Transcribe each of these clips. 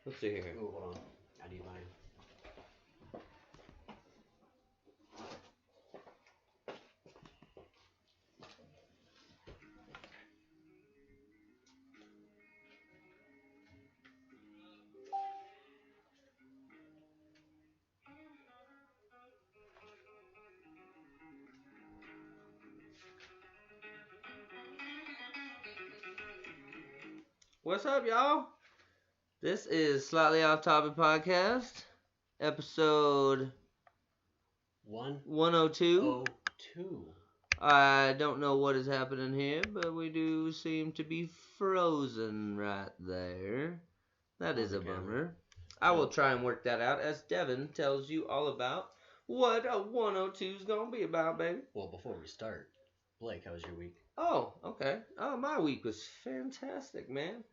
Let's see here. Ooh, hold on. I need mine. What's up, y'all? This is Slightly Off Topic Podcast, episode 102. 102. I don't know what is happening here, but we do seem to be frozen right there. That is a bummer. I will try and work that out as Devin tells you all about what a 102 is going to be about, baby. Well, before we start, Blake, how was your week? Oh, okay. Oh, my week was fantastic, man.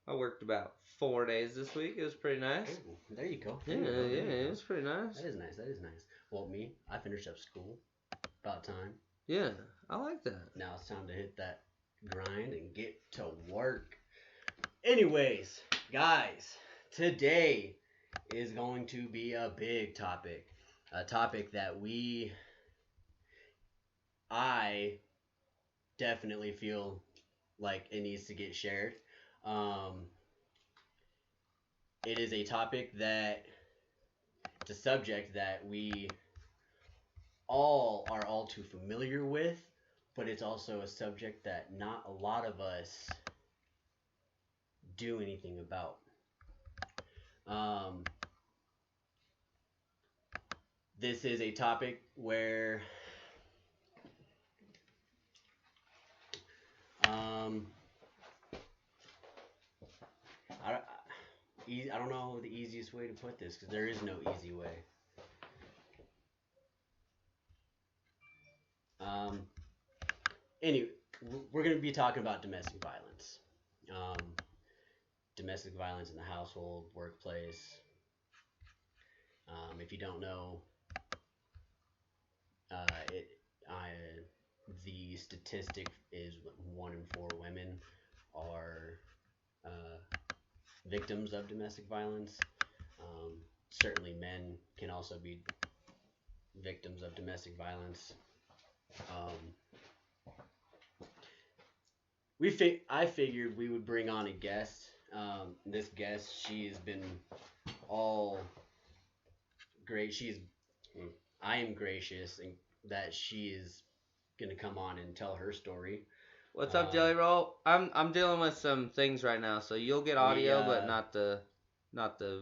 I worked about 4 days this week. It was pretty nice. Ooh, there you go. Yeah, it was pretty nice. That is nice. That is nice. Well, me, I finished up school. About time. Yeah, I like that. Now it's time to hit that grind and get to work. Anyways, guys, today is going to be a big topic. A topic that I definitely feel like it needs to get shared. Um, it is a topic that, it's a subject that we all are all too familiar with, but it's also a subject that not a lot of us do anything about. Um, this is a topic where um, I, I don't know the easiest way to put this because there is no easy way. Um, anyway, we're going to be talking about domestic violence. Um, domestic violence in the household, workplace. If you don't know, uh, it, I, the statistic is 1 in 4 women are victims of domestic violence. Certainly, men can also be victims of domestic violence. I figured we would bring on a guest. This guest, she has been all great. I am gracious and that she is gonna come on and tell her story. What's up, Jelly Roll? I'm dealing with some things right now, so you'll get audio, but not the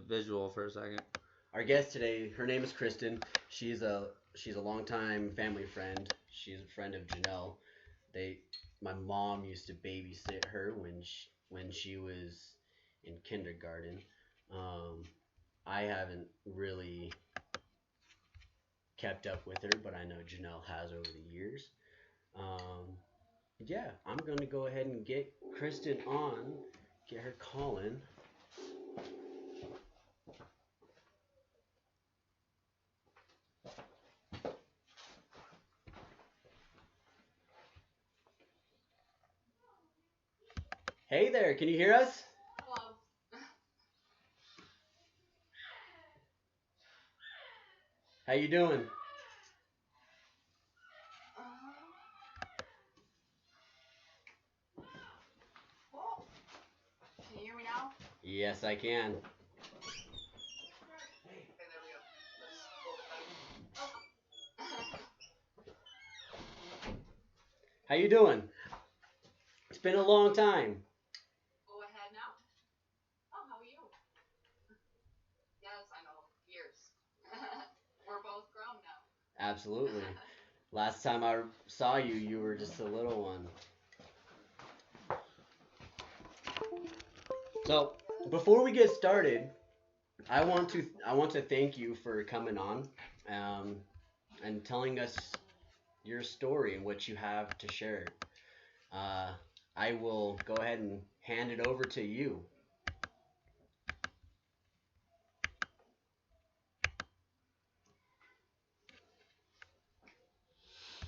visual for a second. Our guest today, her name is Kristen. She's a longtime family friend. She's a friend of Janelle. My mom used to babysit her when she was in kindergarten. I haven't really kept up with her, but I know Janelle has over the years. Yeah, I'm gonna go ahead and get Kristen on, get her calling. Hey there, can you hear us? Hello. How you doing? Well, can you hear me now? Yes, I can. Okay, there we go. Let's hold it. How you doing? It's been a long time. Go ahead now. Oh, how are you? Yes, I know. Years. We're both grown now. Absolutely. Last time I saw you, you were just a little one. So, before we get started, I want to thank you for coming on, and telling us your story and what you have to share. I will go ahead and hand it over to you.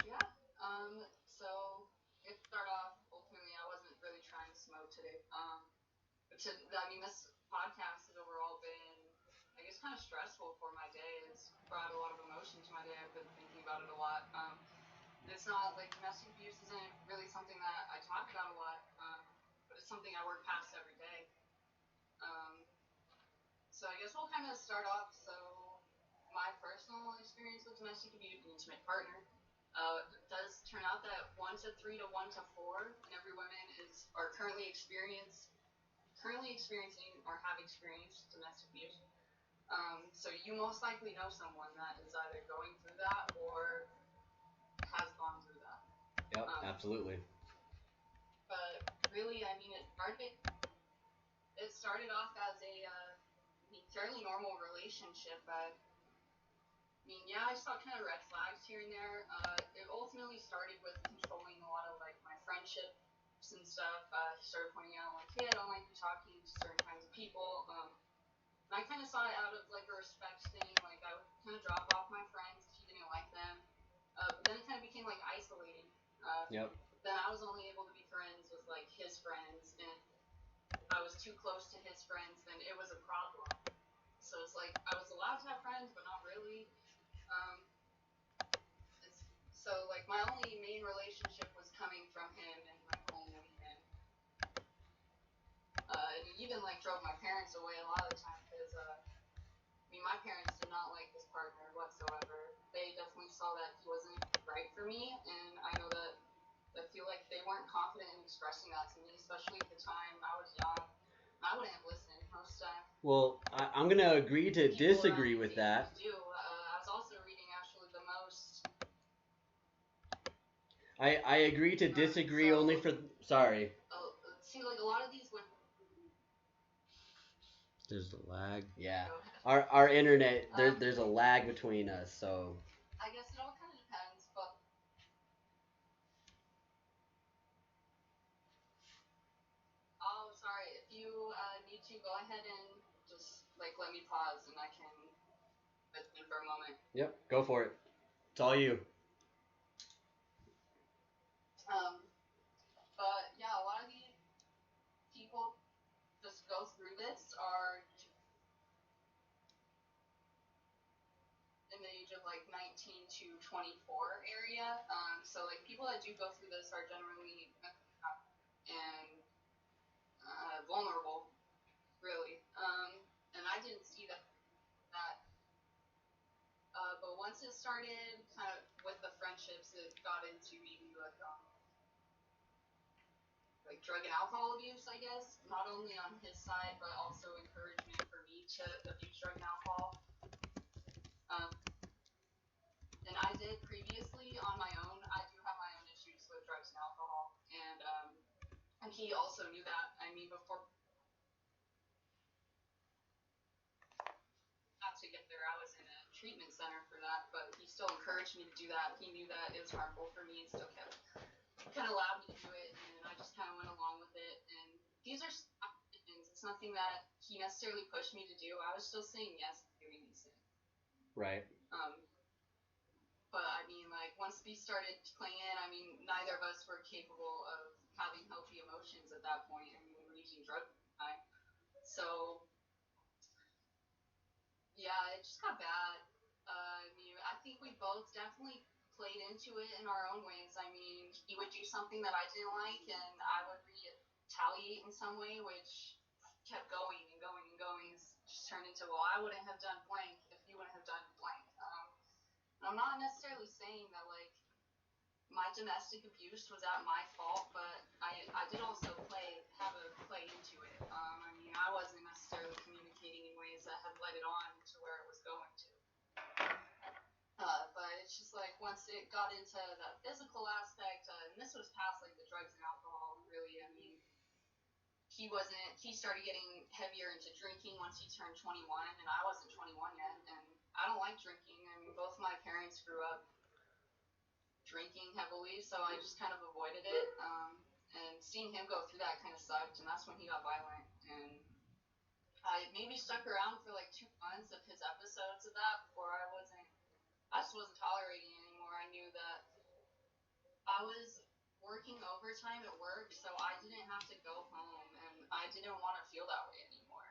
Yeah. So it started off ultimately I wasn't really trying to smoke today. But I mean this podcast is overall kind of stressful for my day. It's brought a lot of emotion to my day. I've been thinking about it a lot. It's not like domestic abuse isn't really something that I talk about a lot, but it's something I work past every day. Um, so I guess we'll kind of start off. So my personal experience with domestic abuse and intimate partner it does turn out that 1 to 3 to 1 to 4 in every woman is are currently experiencing or have experienced domestic abuse. So you most likely know someone that is either going through that or has gone through that. Yep, absolutely. But really, I mean, it started off as a fairly normal relationship. I mean, yeah, I saw kind of red flags here and there. It ultimately started with controlling a lot of like my friendships and stuff. He started pointing out like, hey, I don't like you talking to certain kinds of people. And I kind of saw it out of like a respect thing. Like I would kind of drop off my friends if he didn't like them. But then it kind of became like isolating. Yep. Then I was only able to be friends with like his friends, and if I was too close to his friends, then it was a problem. So it's like I was allowed to have friends, but not really. Um, so like my only main relationship was coming from him and like only him. And he even like drove my parents away a lot of the time because I mean my parents did not like this partner whatsoever. They definitely saw that he wasn't right for me, and I know that I feel like they weren't confident in expressing that to me, especially at the time I was young. I wouldn't have listened most times. Well, I'm going to agree to disagree with that. I was also reading actually the most. I agree to disagree only for. Sorry. See, like a lot of these women. There's a lag. Yeah. Our internet, there's a lag between us, so. I guess it all kind of depends, but. Oh, sorry. If you need to, go ahead and just like let me pause, and I can listen for a moment. Yep, go for it. It's all you. But yeah, a lot of these people just go through this are in the age of like 19 to 24 area. So like people that do go through this are generally and vulnerable, really. And I didn't see that. But once it started, kind of with the friendships, it got into maybe like drug and alcohol abuse, I guess. Not only on his side, but also encouragement for me to abuse drug and alcohol. And I did previously on my own. I do have my own issues with drugs and alcohol, and he also knew that. I mean, before not to get there, I was in a treatment center for that, but he still encouraged me to do that. He knew that it was harmful for me and still kind of allowed me to do it, and I just kind of went along with it. And these are things. It's nothing that he necessarily pushed me to do. I was still saying yes to doing these things. Right. But I mean, like once these started playing in, I mean, neither of us were capable of having healthy emotions at that point. I mean, we were using drugs at the time. So yeah, it just got bad. I mean, I think we both definitely played into it in our own ways. I mean, he would do something that I didn't like, and I would retaliate in some way, which kept going and going and going. It's just turned into, well, I wouldn't have done blank if you wouldn't have done blank. And I'm not necessarily saying that like my domestic abuse was at my fault, but I did also have a play into it. I mean, I wasn't necessarily communicating in ways that had led it on to where it was going to. But it's just like once it got into the physical aspect, and this was past like the drugs and alcohol, really. I mean, he started getting heavier into drinking once he turned 21, and I wasn't 21 yet, and I don't like drinking. I mean, both my parents grew up drinking heavily, so I just kind of avoided it. And seeing him go through that kind of sucked, and that's when he got violent. And I maybe stuck around for like 2 months of his episodes of that before I just wasn't tolerating it anymore. I knew that I was working overtime at work, so I didn't have to go home, and I didn't want to feel that way anymore.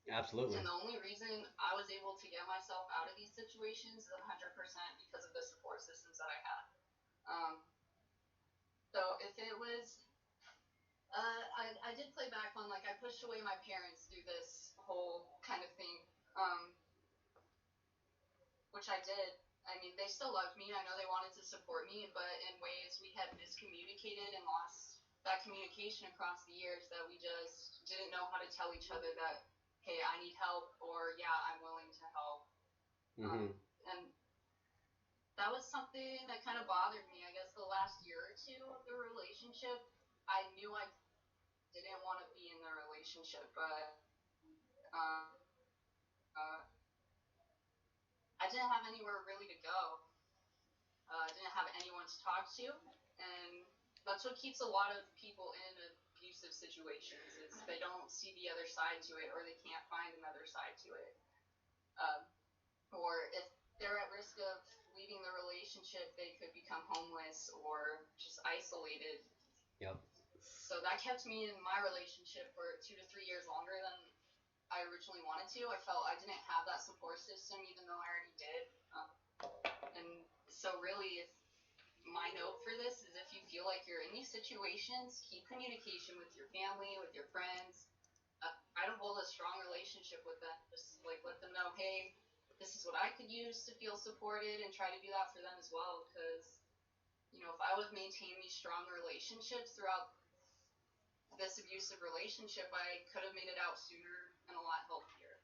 Absolutely. And the only reason I was able to get myself out of these situations is 100% because of the support systems that I had. Um, so if it was, I did play back on, like, I pushed away my parents through this whole kind of thing, which I did. I mean, they still loved me. I know they wanted to support me, but in ways we had miscommunicated and lost that communication across the years, that we just didn't know how to tell each other that, hey, I need help, or yeah, I'm willing to help. Mm-hmm. And that was something that kind of bothered me. I guess the last year or two of the relationship, I knew I didn't want to be in the relationship, but I didn't have anywhere really to go. I didn't have anyone to talk to, and that's what keeps a lot of people in abusive situations, is they don't see the other side to it, or they can't find another side to it. Um, or if they're at risk of leaving the relationship, they could become homeless or just isolated. Yep. So that kept me in my relationship for 2 to 3 years longer than I originally wanted to. I felt I didn't have that support system, even though I already did. And so really, if my note for this is, if you feel like you're in these situations, keep communication with your family, with your friends. Try to hold a strong relationship with them. Just like let them know, hey, this is what I could use to feel supported, and try to do that for them as well. Because, if I would have maintained these strong relationships throughout this abusive relationship, I could have made it out sooner and a lot healthier.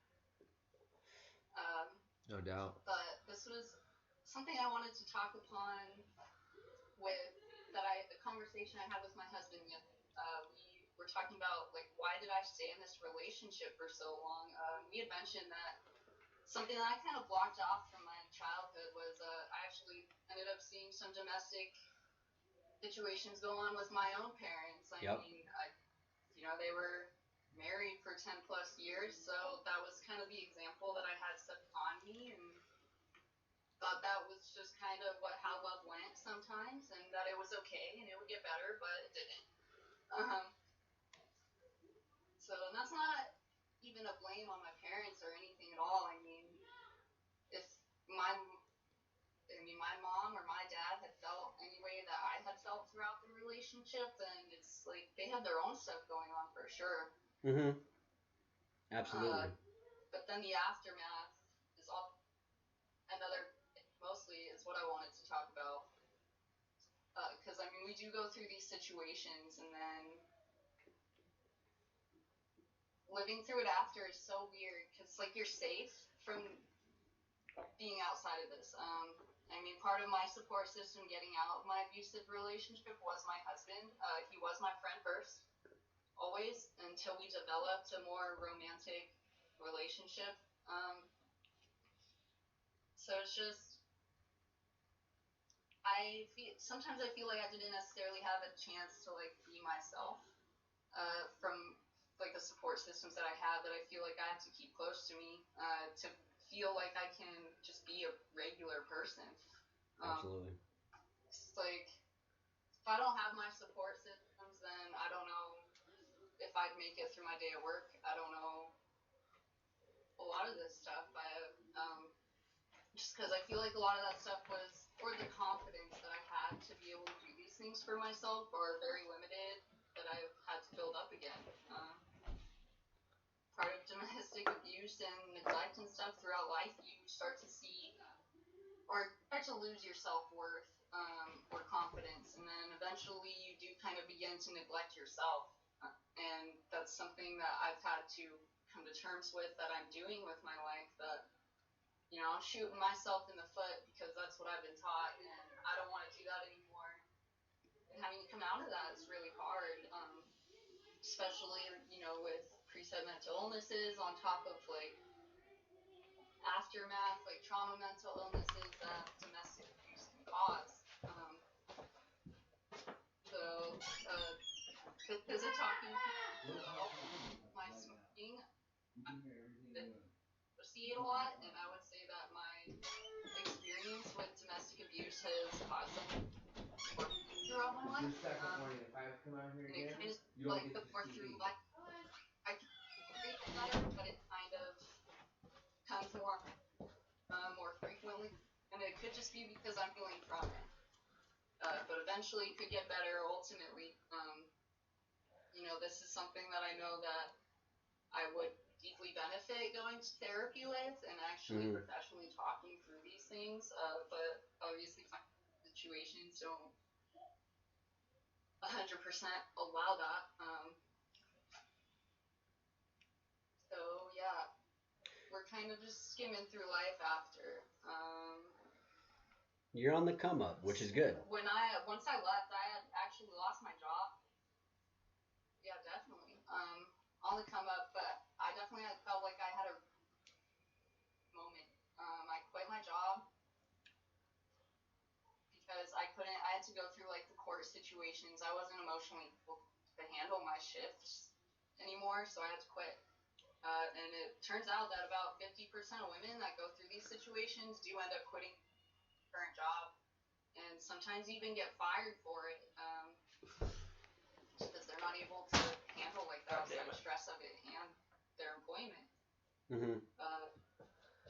No doubt. But this was something I wanted to talk upon with a conversation I had with my husband. We were talking about, like, why did I stay in this relationship for so long? We had mentioned that something that I kind of blocked off from my childhood was, I actually ended up seeing some domestic situations go on with my own parents. I Yep. mean, they were married for 10 plus years, so that was kind of the example that I had set upon me, and thought that was just kind of how love went sometimes, and that it was okay and it would get better, but it didn't. Um, so that's not even a blame on my parents or anything at all. I mean, if my mom or my dad had felt any way that I had felt throughout the relationship, then it's like they had their own stuff going on for sure. Mm-hmm. Absolutely. But then the aftermath is all another, mostly is what I wanted to talk about. Because, I mean, we do go through these situations, and then living through it after is so weird, because, like, you're safe from being outside of this. I mean, part of my support system getting out of my abusive relationship was my husband. He was my friend first, always, until we developed a more romantic relationship. So it's just, sometimes I feel like I didn't necessarily have a chance to, like, be myself, from, like, the support systems that I have, that I feel like I have to keep close to me, to feel like I can just be a regular person. Absolutely. It's like, if I don't have my support systems, then I don't know if I'd make it through my day at work. I don't know a lot of this stuff. Just because I feel like a lot of that stuff was, or the confidence that I had to be able to do these things for myself, are very limited, that I've had to build up again. Part of domestic abuse and neglect and stuff throughout life, you start to see, or start to lose your self-worth, or confidence, and then eventually you do kind of begin to neglect yourself. And that's something that I've had to come to terms with, that I'm doing with my life, that, I'm shooting myself in the foot because that's what I've been taught, and I don't want to do that anymore. And having to come out of that is really hard, especially, with preset mental illnesses, on top of, like, aftermath, like trauma mental illnesses that domestic abuse can cause. So, because of talking to people, my smoking, I associate a lot, and I would say that my experience with domestic abuse has caused some throughout my life. And it kind of, like, the more through life, I can breathe better, but it kind of more more frequently, and it could just be because I'm healing from it. But eventually, it could get better. Ultimately, this is something that I know that I would deeply benefit going to therapy with, and actually professionally talking through these things. But obviously, situations don't 100% allow that. So yeah, we're kind of just skimming through life after. You're on the come up, which is good. Once I left, I had actually lost my job. Yeah, definitely. On the come up, but I definitely felt like I had a moment. I quit my job because I had to go through like the court situations. I wasn't emotionally able to handle my shifts anymore, so I had to quit. And it turns out that about 50% of women that go through these situations do end up quitting their current job, and sometimes even get fired for it, because they're not able to handle like the outside stress of it and their employment.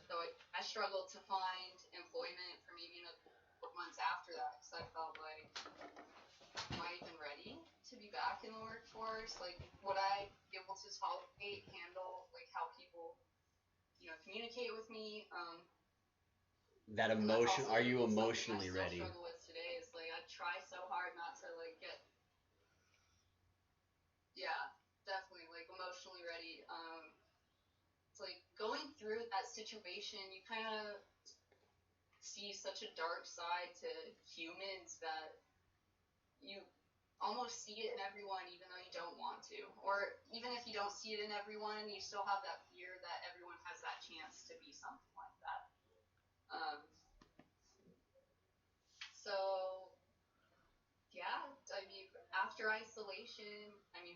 So I struggled to find employment for maybe another 4 months after that, because I felt like, am I even ready to be back in the workforce? Like, would I be able to tolerate, handle, like, how people, communicate with me? That emotion, are you emotionally ready? I struggle with today is, like, I try so hard not to, like, definitely, like, emotionally ready. It's like, going through that situation, you kind of see such a dark side to humans that you almost see it in everyone even though you don't want to. Or even if you don't see it in everyone, you still have that fear that everyone has that chance to be something like that. So, yeah, I mean, after isolation,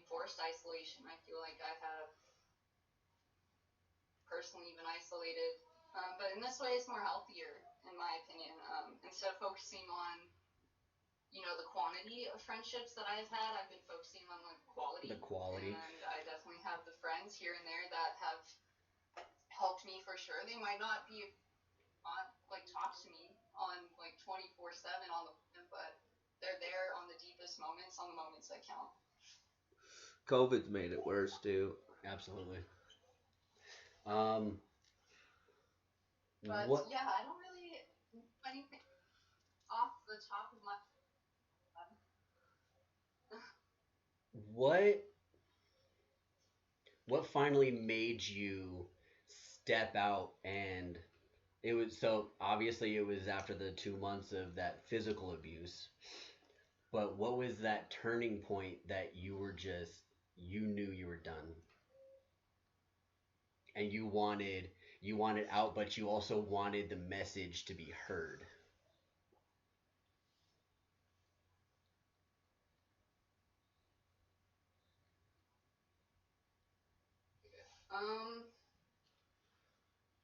forced isolation, I feel like I have personally been isolated. But in this way, it's more healthier, in my opinion. Instead of focusing on the quantity of friendships that I've had, I've been focusing on the quality. And I definitely have the friends here and there that have helped me for sure. They might not be on, like, talk to me on, like, 24/7 on the phone, but they're there on the deepest moments, on the moments that count. COVID's made it worse, too. Absolutely. But yeah, I don't really do anything off the top of my what finally made you step out? And it was, so obviously it was after the 2 months of that physical abuse, but what was that turning point that you knew you were done, and you wanted out, but you also wanted the message to be heard?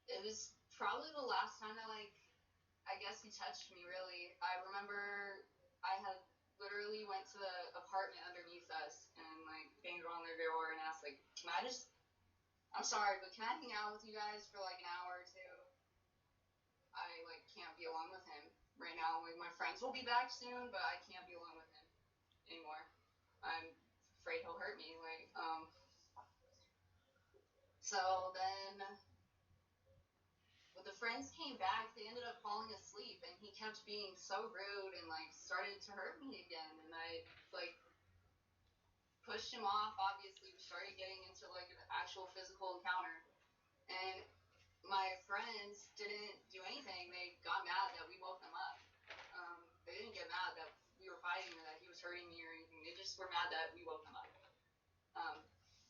It was probably the last time that, like, I guess he touched me, really. I remember I had literally went to the apartment underneath us and, like, banged on their door and asked, like, I'm sorry, but can I hang out with you guys for, like, an hour or two? I, like, can't be alone with him right now. Like, my friends will be back soon, but I can't be alone with him anymore. I'm afraid he'll hurt me. Like, so then when the friends came back, they ended up falling asleep, and he kept being so rude and, like, started to hurt me again. And I, like, pushed him off. Obviously, we started getting into, like, an actual physical encounter. And my friends didn't do anything. They got mad that we woke them up. They didn't get mad that we were fighting or that he was hurting me or anything. They just were mad that we woke them up.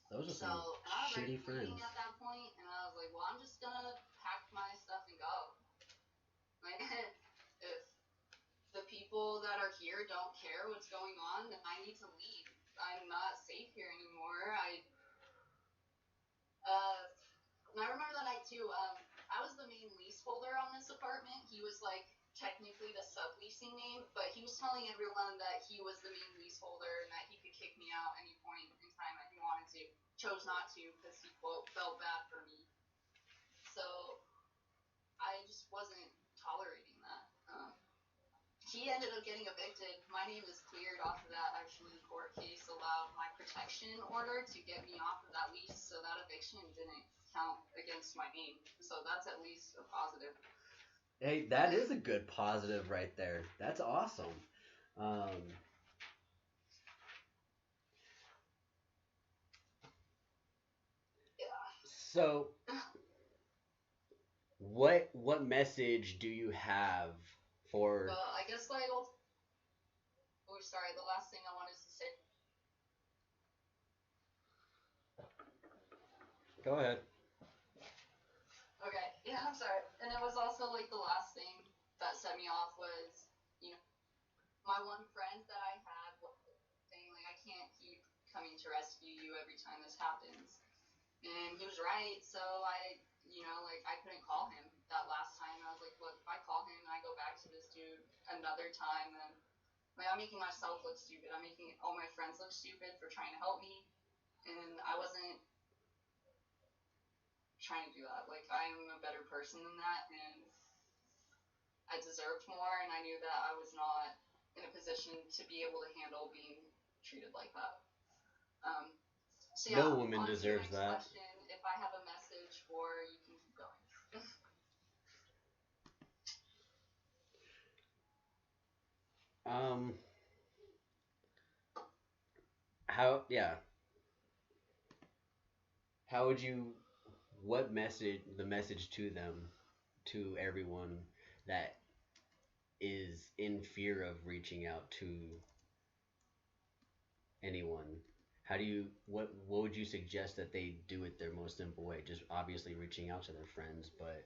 Those are some shitty friends. At that point, and I was like, well, I'm just gonna pack my stuff and go. Like, if the people that are here don't care what's going on, then I need to leave. I'm not safe here anymore. And I remember that night too. I was the main leaseholder on this apartment. He was, like, technically the subleasing name, but he was telling everyone that he was the main leaseholder and that he could kick me out any point in time that he wanted to. Chose not to because he, quote, felt bad for me. So he ended up getting evicted. My name is cleared off of that. Actually, the court case allowed my protection order to get me off of that lease, so that eviction didn't count against my name. So that's at least a positive. Hey, that is a good positive right there. That's awesome. Um, so, what message do you have for? Well, I guess like, oh, sorry, the last thing I wanted to say. Go ahead. Okay, yeah, I'm sorry. And it was also like the last thing that set me off was, you know, my one friend that I had was saying like, I can't keep coming to rescue you every time this happens. And he was right. So I, like I couldn't call him that last time. I was like, look, if I call him and I go back to this dude another time, then like I'm making myself look stupid. I'm making all my friends look stupid for trying to help me, and I wasn't trying to do that. Like I'm a better person than that, and I deserved more, and I knew that I was not in a position to be able to handle being treated like that. Um, so yeah, No woman on to your deserves next that. question. If I have a message for you, can keep going. Um, how? Yeah. How would you? What message? The message to them, to everyone that is in fear of reaching out to anyone. How do you? What would you suggest that they do it their most simple way? Just obviously reaching out to their friends, but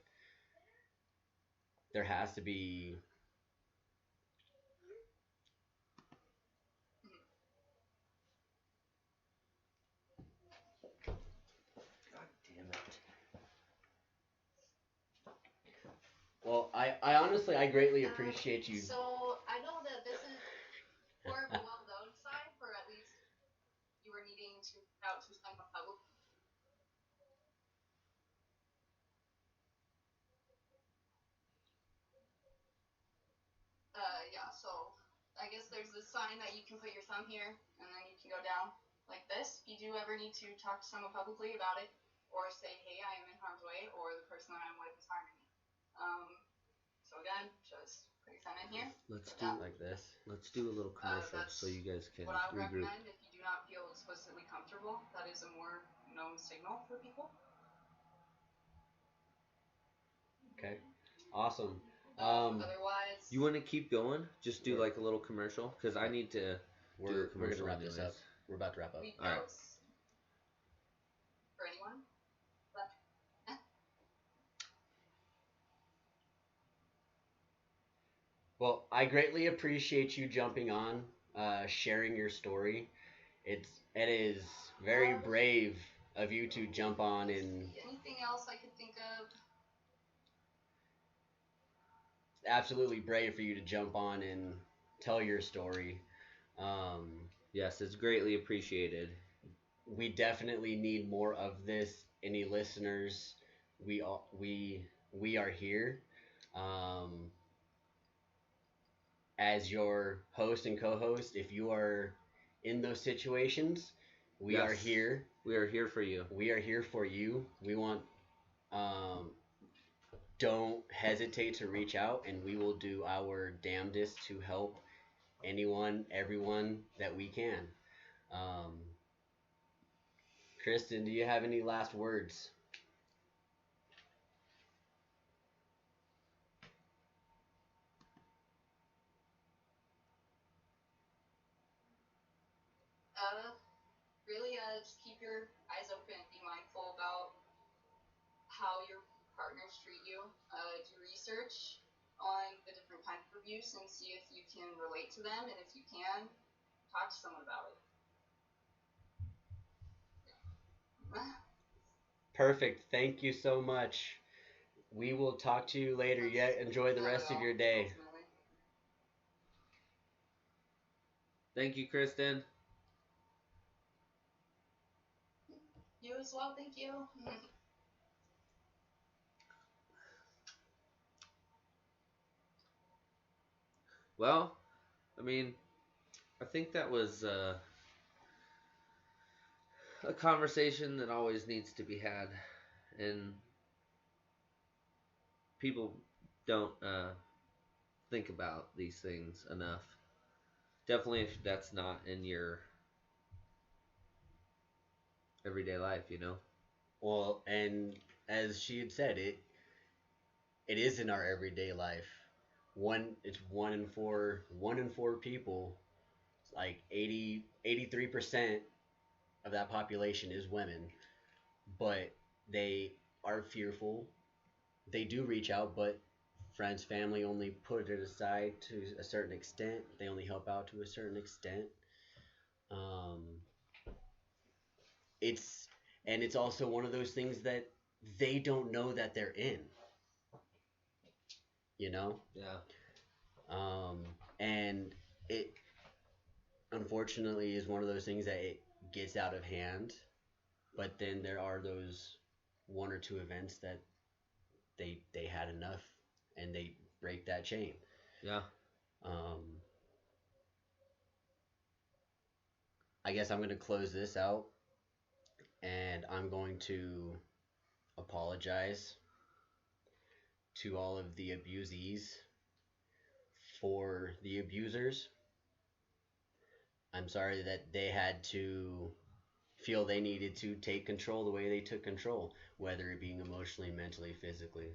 there has to be. God damn it. Well, I honestly I greatly appreciate you. So I know that this is more of a well-known side, or at least you were needing to reach out to someone public. Yeah. So I guess there's this sign that you can put your thumb here, and then you can go down like this. If you do ever need to talk to someone publicly about it, or say, hey, I am in harm's way, or the person that I'm with is harming me. So again, just put your thumb in here. Let's go do down. Like this. let's do a little commercial That's so you guys can what I would regroup. recommend if you do not feel explicitly comfortable. That is a more known signal for people. Okay. Awesome. Otherwise, You want to keep going? Just do like a little commercial because I need to do a We're commercial gonna wrap anyways. this up. We're about to wrap up. leave All right. notes for anyone. Well, I greatly appreciate you jumping on, sharing your story. It is very brave of you to jump on and Anything else I could think of? absolutely brave for you to jump on and tell your story. Um, Yes, it's greatly appreciated. we definitely need more of this. Any listeners, we are here. Um, as your host and co-host, if you are in those situations, we Yes. are here. We are here for you. We are here for you. We want. Um, don't hesitate to reach out, and we will do our damnedest to help anyone, everyone that we can. Um, Kristen, do you have any last words? Really, just keep your eyes open. Be mindful about how your partners treat you. Do research on the different kinds of abuse and see if you can relate to them, and if you can, talk to someone about it. Perfect. Thank you so much. We will talk to you later. Yet enjoy the rest of your day. Ultimately. Thank you, Kristen. You as well. Thank you. Well, I mean, I think that was a conversation that always needs to be had, and people don't think about these things enough. Definitely, if that's not in your everyday life, you know. Well, and as she had said, it is in our everyday life. It's one in four people, like 83% of that population is women, but they are fearful. They do reach out, but friends, family only put it aside to a certain extent. They only help out to a certain extent. Um, it's and it's also one of those things that they don't know that they're in, you know. Yeah. Um, and it unfortunately is one of those things that it gets out of hand. But then there are those one or two events that they had enough and they break that chain. Yeah. Um, I guess I'm going to close this out and I'm going to apologize to all of the abusees for the abusers. I'm sorry that they had to feel they needed to take control the way they took control, whether it being emotionally, mentally, physically.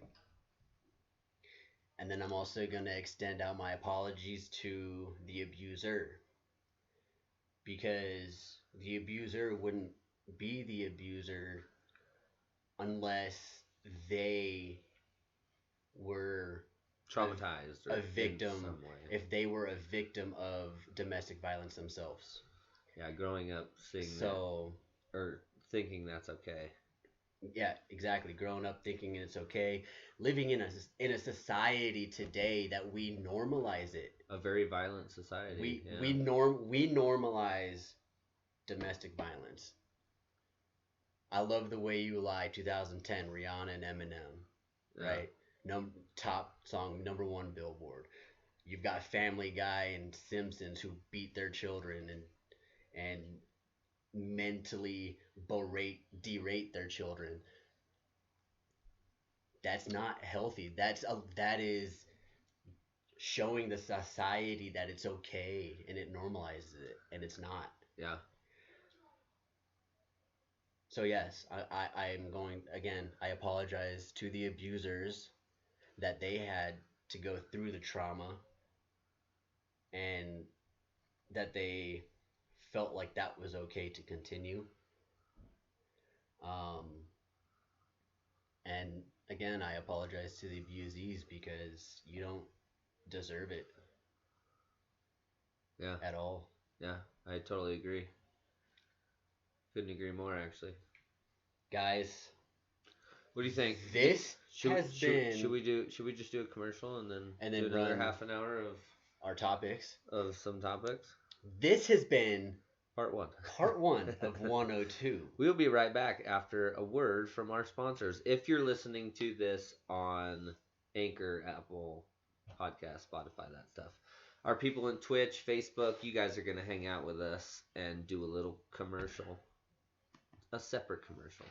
And then I'm also going to extend out my apologies to the abuser because the abuser wouldn't be the abuser unless they were Traumatized or a in victim, some way. if they were a victim of domestic violence themselves. Yeah, growing up seeing So, that or thinking that's okay. yeah, exactly. Growing up thinking it's okay, living in a society today that we normalize it. A very violent society. We normalize domestic violence. I love the way you lie. 2010, Rihanna and Eminem, Yeah. right? Top song, number 1 Billboard. You've got Family Guy and Simpsons who beat their children and mentally derate their children. That's not healthy. That is showing the society that it's okay and it normalizes it, and it's not. Yeah. So yes, I'm going again. I apologize to the abusers that they had to go through the trauma and that they felt like that was okay to continue. Um, and again, I apologize to the abusees because you don't deserve it. Yeah. At all. Yeah, I totally agree. Couldn't agree more, actually. Guys, what do you think? This should been. Should we just do a commercial and then do another half an hour of our topics of some topics? This has been part 1. Part 1 of 102. We'll be right back after a word from our sponsors. If you're listening to this on Anchor, Apple Podcast, Spotify, that stuff. Our people in Twitch, Facebook, you guys are going to hang out with us and do a little commercial. A separate commercial.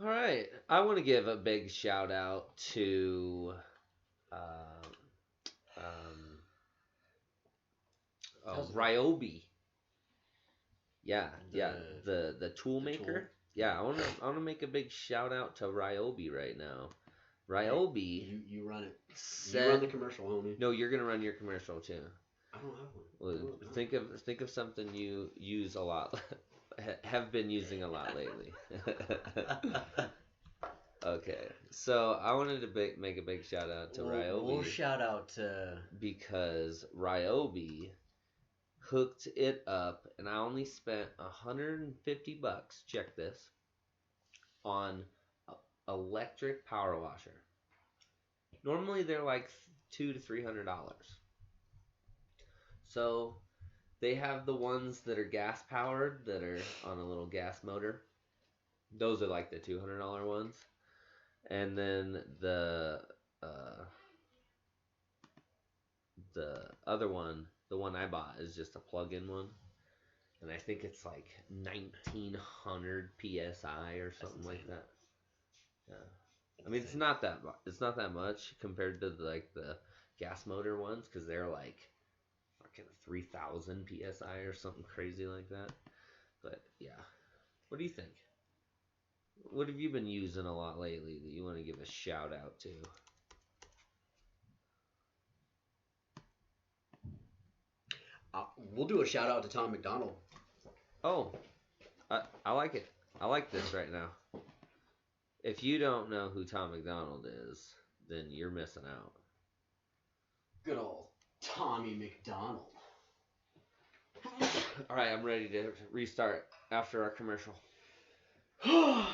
All right. I want to give a big shout out to Ryobi. Yeah, the tool maker. Tool. Yeah, I want to make a big shout out to Ryobi right now. Ryobi. You run it. You run the commercial, homie. No, you're gonna run your commercial too. I don't have one. Well, think of something you use a lot, have been using a lot lately. Okay, so I wanted to make a big shout out to Ryobi. We'll shout out to because Ryobi hooked it up, and I only spent $150. Check this on electric power washer. Normally they're like $200 to $300. So they have the ones that are gas powered that are on a little gas motor. Those are like the $200 ones, and then the the other one, the one I bought, is just a plug-in one, and I think it's like 1900 psi or something like that. Yeah, I mean it's not that much compared to the gas motor ones because they're like fucking 3000 psi or something crazy like that. But yeah, what do you think? What have you been using a lot lately that you want to give a shout out to? We'll do a shout out to Tom McDonald. Oh, I like it. I like this right now. If you don't know who Tom McDonald is, then you're missing out. Good old Tommy McDonald. All right, I'm ready to restart after our commercial. I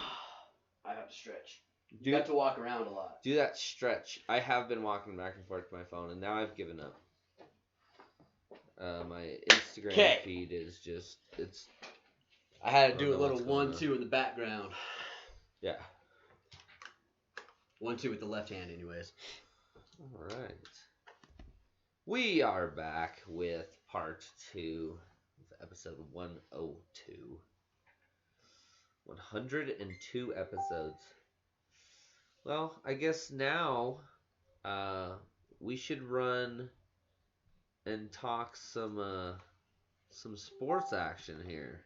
have to stretch. You have to walk around a lot. Do that stretch. I have been walking back and forth to my phone, and now I've given up. My Instagram feed is just, it's... I had to do a little 1-2 in the background. Yeah. 1-2 with the left hand, anyways. All right. We are back with part 2 of episode 102. 102 episodes. Well, I guess now we should run and talk some sports action here.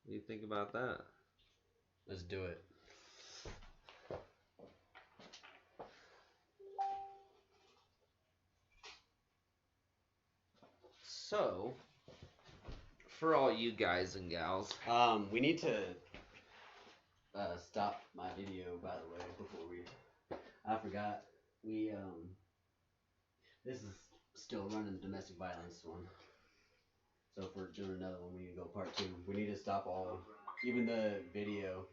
What do you think about that? Let's do it. So, for all you guys and gals, we need to stop my video, by the way, before we... I forgot. This is still running the domestic violence one. So if we're doing another one, we need to go part 2. We need to stop all, even the video.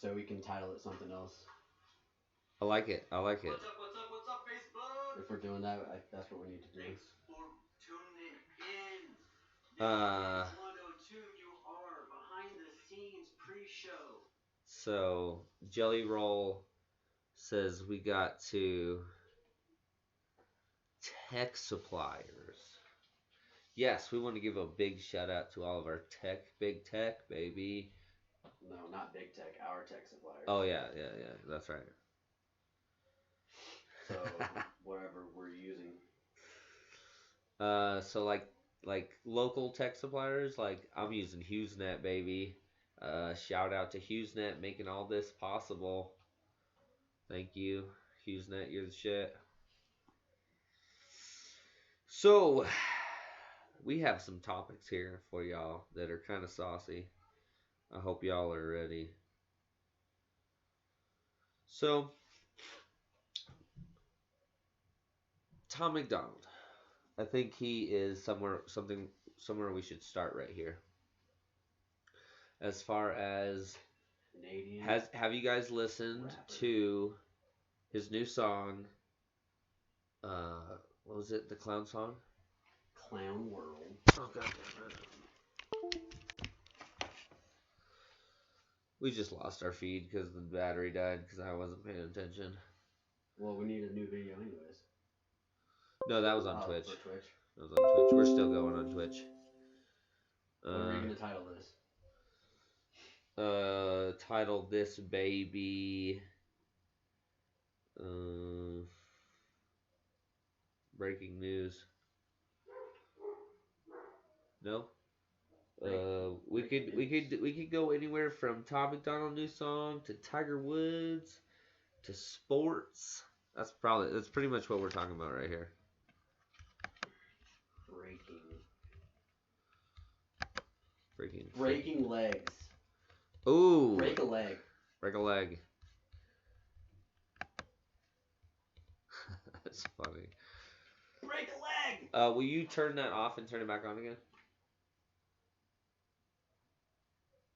So we can title it something else. I like it. What's up, Facebook? If we're doing that, that's what we need to do. Thanks for tuning in. 102, you are behind the scenes pre-show. So, Jelly Roll says we got to tech suppliers. Yes, we want to give a big shout out to all of our big tech, baby. No, not big tech, our tech suppliers. Oh, yeah, that's right. So, whatever we're using. So like local tech suppliers, like I'm using HughesNet, baby. Shout out to HughesNet making all this possible. Thank you, HughesNet, you're the shit. So, we have some topics here for y'all that are kind of saucy. I hope y'all are ready. So, Tom McDonald. I think he is somewhere we should start right here. As far as Canadian. Have you guys listened to his new song? What was it? The clown song? Clown World. Oh, god damn it. We just lost our feed because the battery died because I wasn't paying attention. Well, we need a new video anyways. No, that was on Twitch. For Twitch. That was on Twitch. We're still going on Twitch. What are you going to title this? Title this baby... breaking news. No? We could go anywhere from Tom McDonald new song to Tiger Woods to sports. That's pretty much what we're talking about right here. Breaking legs. Ooh. Break a leg. Break a leg. That's funny. Break a leg. Will you turn that off and turn it back on again?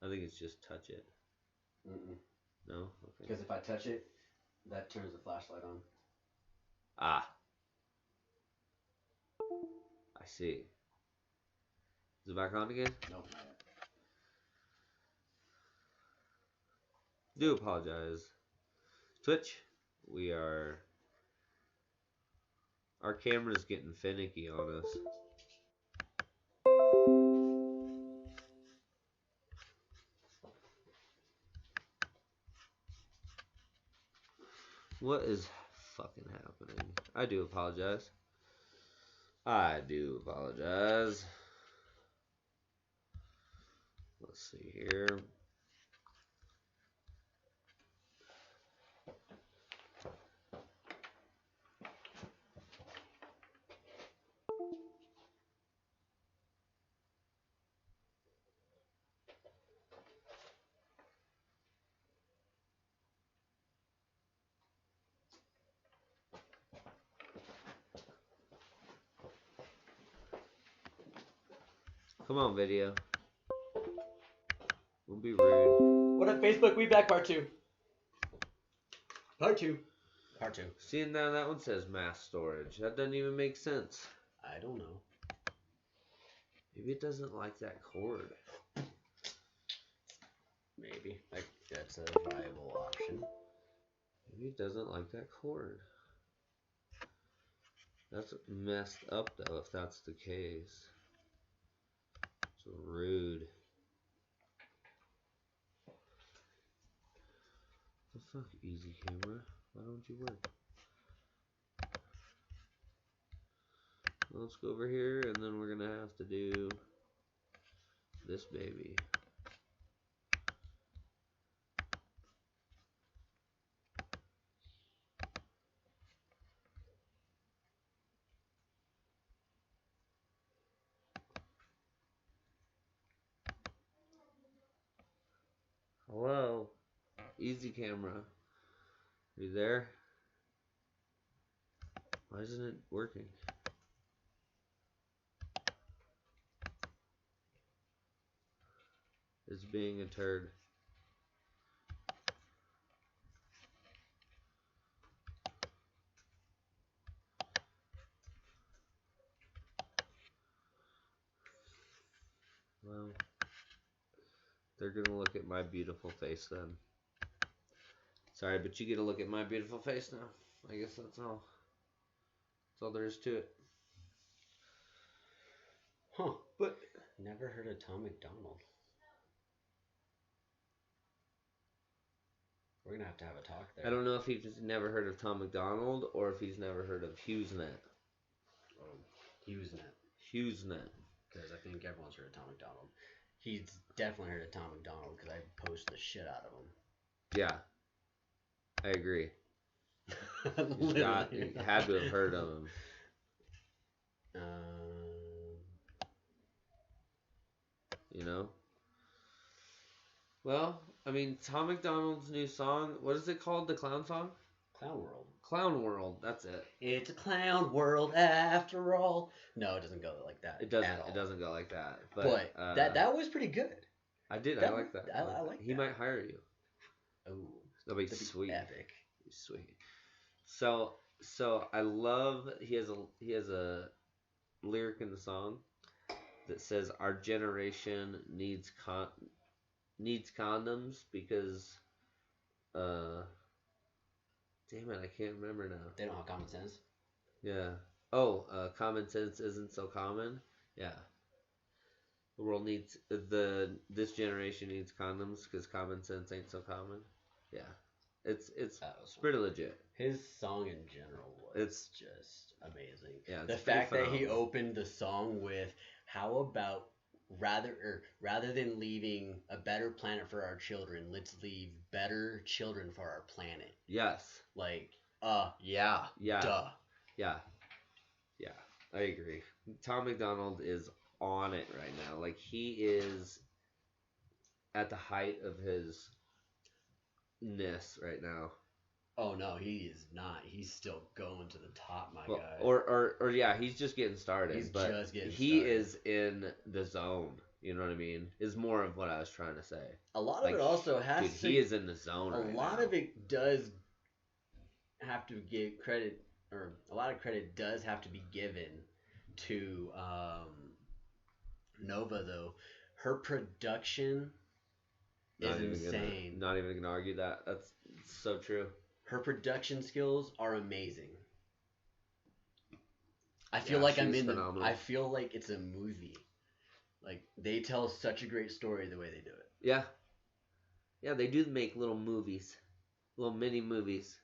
I think it's just touch it. Mm-mm. No? Okay. Because if I touch it, that turns the flashlight on. Ah. I see. Is it back on again? Nope, not yet. Do apologize. Twitch, we are. Our camera's getting finicky on us. What is fucking happening? I do apologize. Let's see here. Come on, video. Don't be rude. What up, Facebook? We back, part 2. Part 2. See, now that one says mass storage. That doesn't even make sense. I don't know. Maybe it doesn't like that chord. Maybe. Like, that's a viable option. Maybe it doesn't like that chord. That's messed up, though, if that's the case. It's rude. The fuck, easy camera? Why don't you work? Well, let's go over here, and then we're gonna have to do this baby. Hello? Easy camera. Are you there? Why isn't it working? It's being a turd. Well, they're gonna look at my beautiful face then. Sorry, but you get to look at my beautiful face now. I guess that's all. That's all there is to it. Huh. But Never heard of Tom McDonald. We're gonna have to have a talk there. I don't know if he's never heard of Tom McDonald or if he's never heard of HughesNet. Oh, HughesNet. HughesNet. Because I think everyone's heard of Tom McDonald. He's definitely heard of Tom McDonald because I post the shit out of him. Yeah, I agree. Literally. You had to have heard of him. You know? Well, I mean, Tom McDonald's new song, what is it called? The clown song? Clown World. Clown World, that's it. It's a clown world after all. No, it doesn't go like that. It doesn't. At all. It doesn't go like that. But that was pretty good. I did. I like that. I like He that. might hire you. Oh, That'll be sweet. Epic. Sweet. So I love he has a lyric in the song that says our generation needs condoms because damn it, I can't remember now. They don't have common sense. Yeah. Common sense isn't so common. Yeah. The world needs this generation needs condoms because common sense ain't so common. Yeah. It's pretty legit. His song in general was just amazing. Yeah, the fact that he opened the song with "How about rather than leaving a better planet for our children, let's leave better children for our planet." Yes. Like, yeah. Duh. Yeah. I agree. Tom McDonald is on it right now. Like, he is at the height of his ness right now. Oh no, he is not. He's still going to the top, my guy. Or yeah, he's just getting started. He's but just getting he started. is in the zone. You know what I mean? Is more of what I was trying to say. A lot of it also has dude, he is in the zone. A lot of it does have to give credit, or a lot of credit does have to be given to Nova though. Her production is insane. Not even gonna argue that. That's so true. Her production skills are amazing. I feel Yeah, like I'm she's in the. phenomenal. I feel like it's a movie. Like they tell such a great story the way they do it. Yeah. Yeah, they do make little movies. Little mini movies.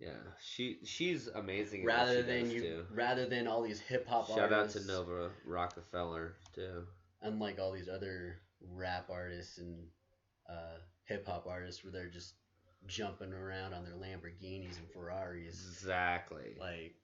Yeah. She's amazing at what she does too. Rather than all these hip hop Shout out artists, to Nova Rockefeller too. unlike all these other rap artists and hip hop artists where they're just jumping around on their Lamborghinis and Ferraris. Exactly. Like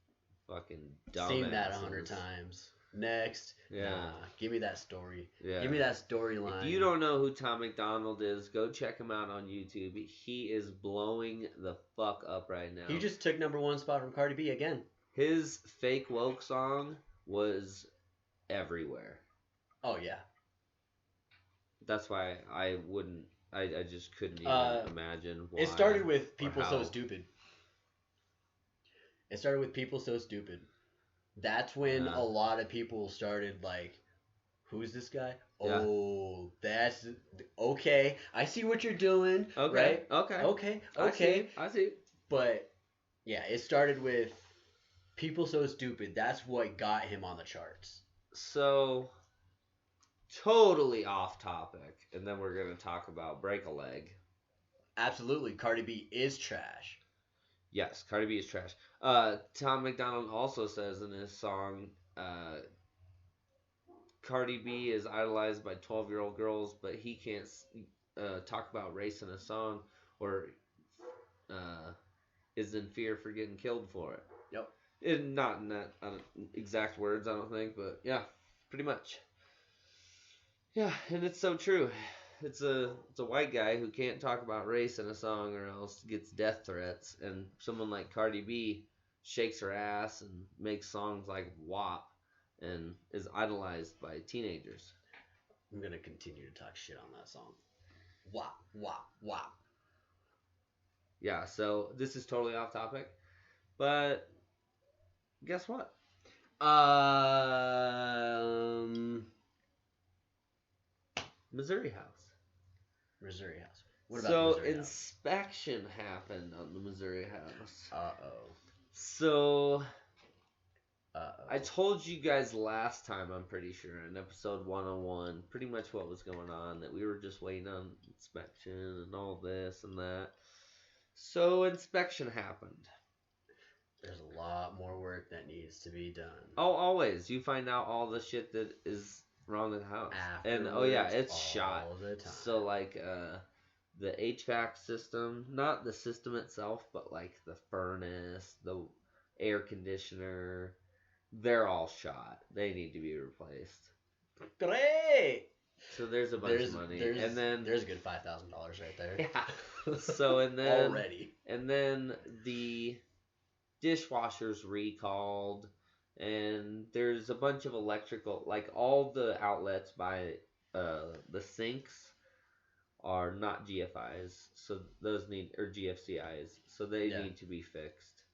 fucking dumbasses. seen that 100 times. Next. Yeah. Nah, give me that story. Yeah. Give me that storyline. If you don't know who Tom McDonald is, go check him out on YouTube. He is blowing the fuck up right now. He just took #1 spot from Cardi B again. His Fake Woke song was everywhere. Oh yeah. That's why I wouldn't. I just couldn't even imagine why. It started with People how. So Stupid. It started with People So Stupid. That's when a lot of people started like, who's this guy? Yeah. Oh, that's okay. I see what you're doing. Okay. Right? Okay. Okay. I see. But yeah, it started with People So Stupid. That's what got him on the charts. So, totally off topic, and then we're gonna talk about Break a Leg. Absolutely, Cardi B is trash. Yes, Cardi B is trash. Tom McDonald also says in his song, Cardi B is idolized by 12-year-old girls, but he can't talk about race in a song or is in fear for getting killed for it. Yep. Not in that exact words, I don't think, but yeah, pretty much. Yeah, and it's so true. It's a white guy who can't talk about race in a song or else gets death threats, and someone like Cardi B shakes her ass and makes songs like WAP and is idolized by teenagers. I'm gonna continue to talk shit on that song. WAP, WAP, WAP. Yeah, so this is totally off topic, but guess what? Missouri House. Missouri House. What about so Missouri inspection happened on the Missouri House. Uh-oh. So I told you guys last time, I'm pretty sure, in episode 101, pretty much what was going on, that we were just waiting on inspection and all this and that. So inspection happened. There's a lot more work that needs to be done. Oh, always. You find out all the shit that is wrong with the house. Afterwards, and, oh yeah, it's shot. all the time. So, like, the HVAC system, not the system itself, but, like, the furnace, the air conditioner, they're all shot. They need to be replaced. Great! So there's a bunch of money. And then there's a good $5,000 right there. Yeah. So, and then... Already. And then the dishwasher's recalled, and there's a bunch of electrical, like all the outlets by the sinks are not GFIs, so those need, or GFCIs, so they need to be fixed.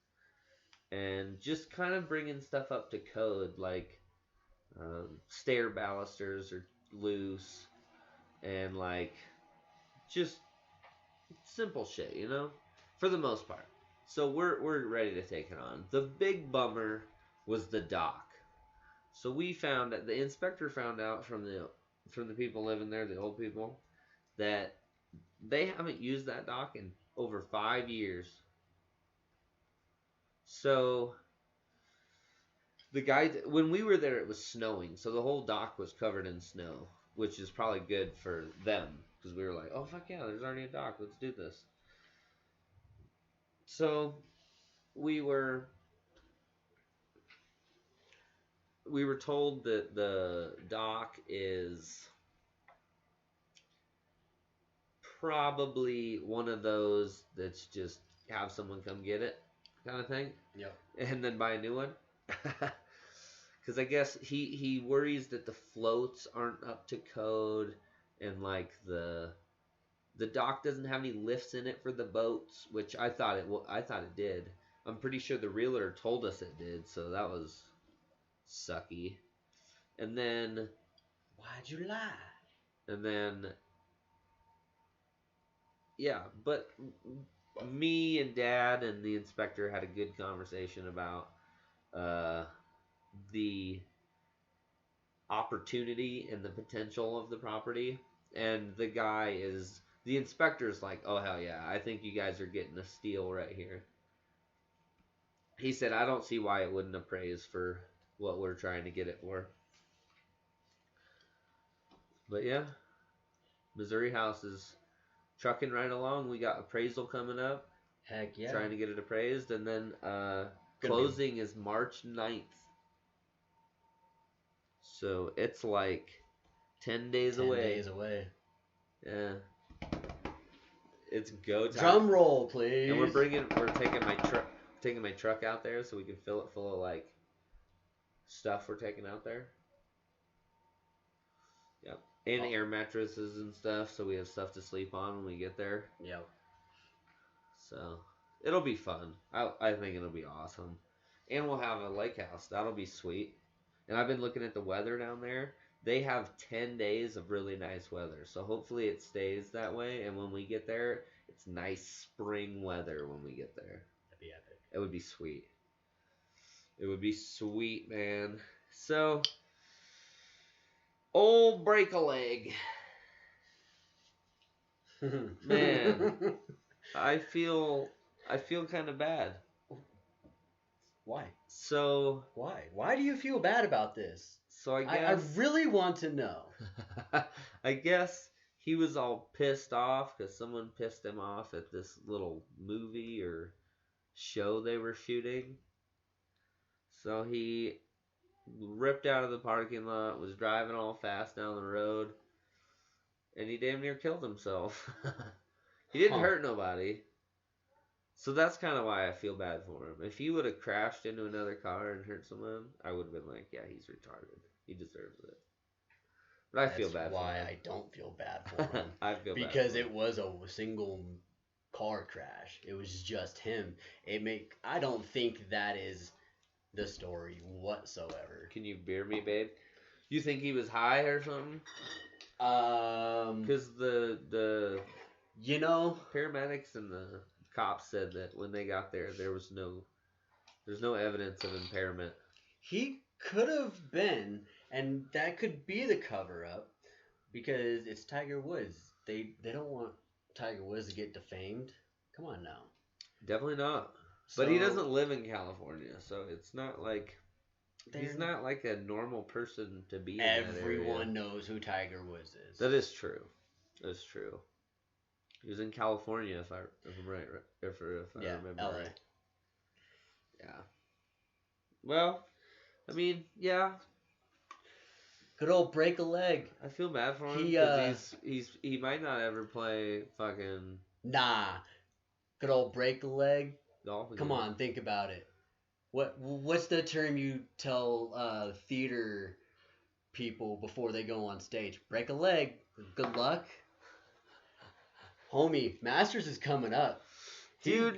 And just kind of bringing stuff up to code, like stair balusters are loose, and like just simple shit, you know, for the most part. So we're ready to take it on. The big bummer was the dock. So we found that the inspector found out from the people living there, the old people, that they haven't used that dock in over 5 years. So the guy, when we were there, it was snowing, so the whole dock was covered in snow, which is probably good for them because we were like, oh fuck yeah, there's already a dock, let's do this. So we were told that the dock is probably one of those that's just have someone come get it kind of thing. Yep. And then buy a new one. Because I guess he worries that the floats aren't up to code, and like the dock doesn't have any lifts in it for the boats, which I thought it did. I'm pretty sure the realtor told us it did, so that was sucky. And then why'd you lie? And then yeah, but me and Dad and the inspector had a good conversation about the opportunity and the potential of the property. And the inspector's like, oh, hell yeah, I think you guys are getting a steal right here. He said, I don't see why it wouldn't appraise for what we're trying to get it for. But yeah, Missouri House is trucking right along. We got appraisal coming up. Heck yeah. Trying to get it appraised. And then closing is March 9th. So it's like 10 days away. 10 days away. Yeah. It's go time. Drum roll, please. And we're taking my truck out there so we can fill it full of like stuff we're taking out there. Yep. And air mattresses and stuff, so we have stuff to sleep on when we get there. Yep. So it'll be fun. I think it'll be awesome. And we'll have a lake house. That'll be sweet. And I've been looking at the weather down there. They have 10 days of really nice weather. So hopefully it stays that way. And when we get there, it's nice spring weather when we get there. That'd be epic. It would be sweet. It would be sweet, man. So, old break a leg. Man, I feel kind of bad. Why? So why? Why do you feel bad about this? So I guess I really want to know. I guess he was all pissed off because someone pissed him off at this little movie or show they were shooting. So he ripped out of the parking lot, was driving all fast down the road, and he damn near killed himself. He didn't hurt nobody. So that's kind of why I feel bad for him. If he would have crashed into another car and hurt someone, I would have been like, yeah, he's retarded. He deserves it. But I feel bad for him. That's why I don't feel bad for him. I feel bad because for him. It was a single car crash. It was just him. I don't think that is the story whatsoever. Can you beer me, babe? You think he was high or something? Because the paramedics and the cops said that when they got there, there's no evidence of impairment. He could have been, and that could be the cover up, because it's Tiger Woods. They don't want Tiger Woods to get defamed. Come on now. Definitely not. But he doesn't live in California, so it's not like he's not like a normal person to be in that area. Everyone knows who Tiger Woods is. That is true. That's true. He was in California, if I'm right. If I remember LA. right. Yeah. Well, I mean, yeah. Good old break a leg. I feel bad for him because he might not ever play fucking. Nah. Good old break a leg. Golf again. Come on, think about it. What's the term you tell theater people before they go on stage? Break a leg. Good luck. Homie, Masters is coming up. Dude,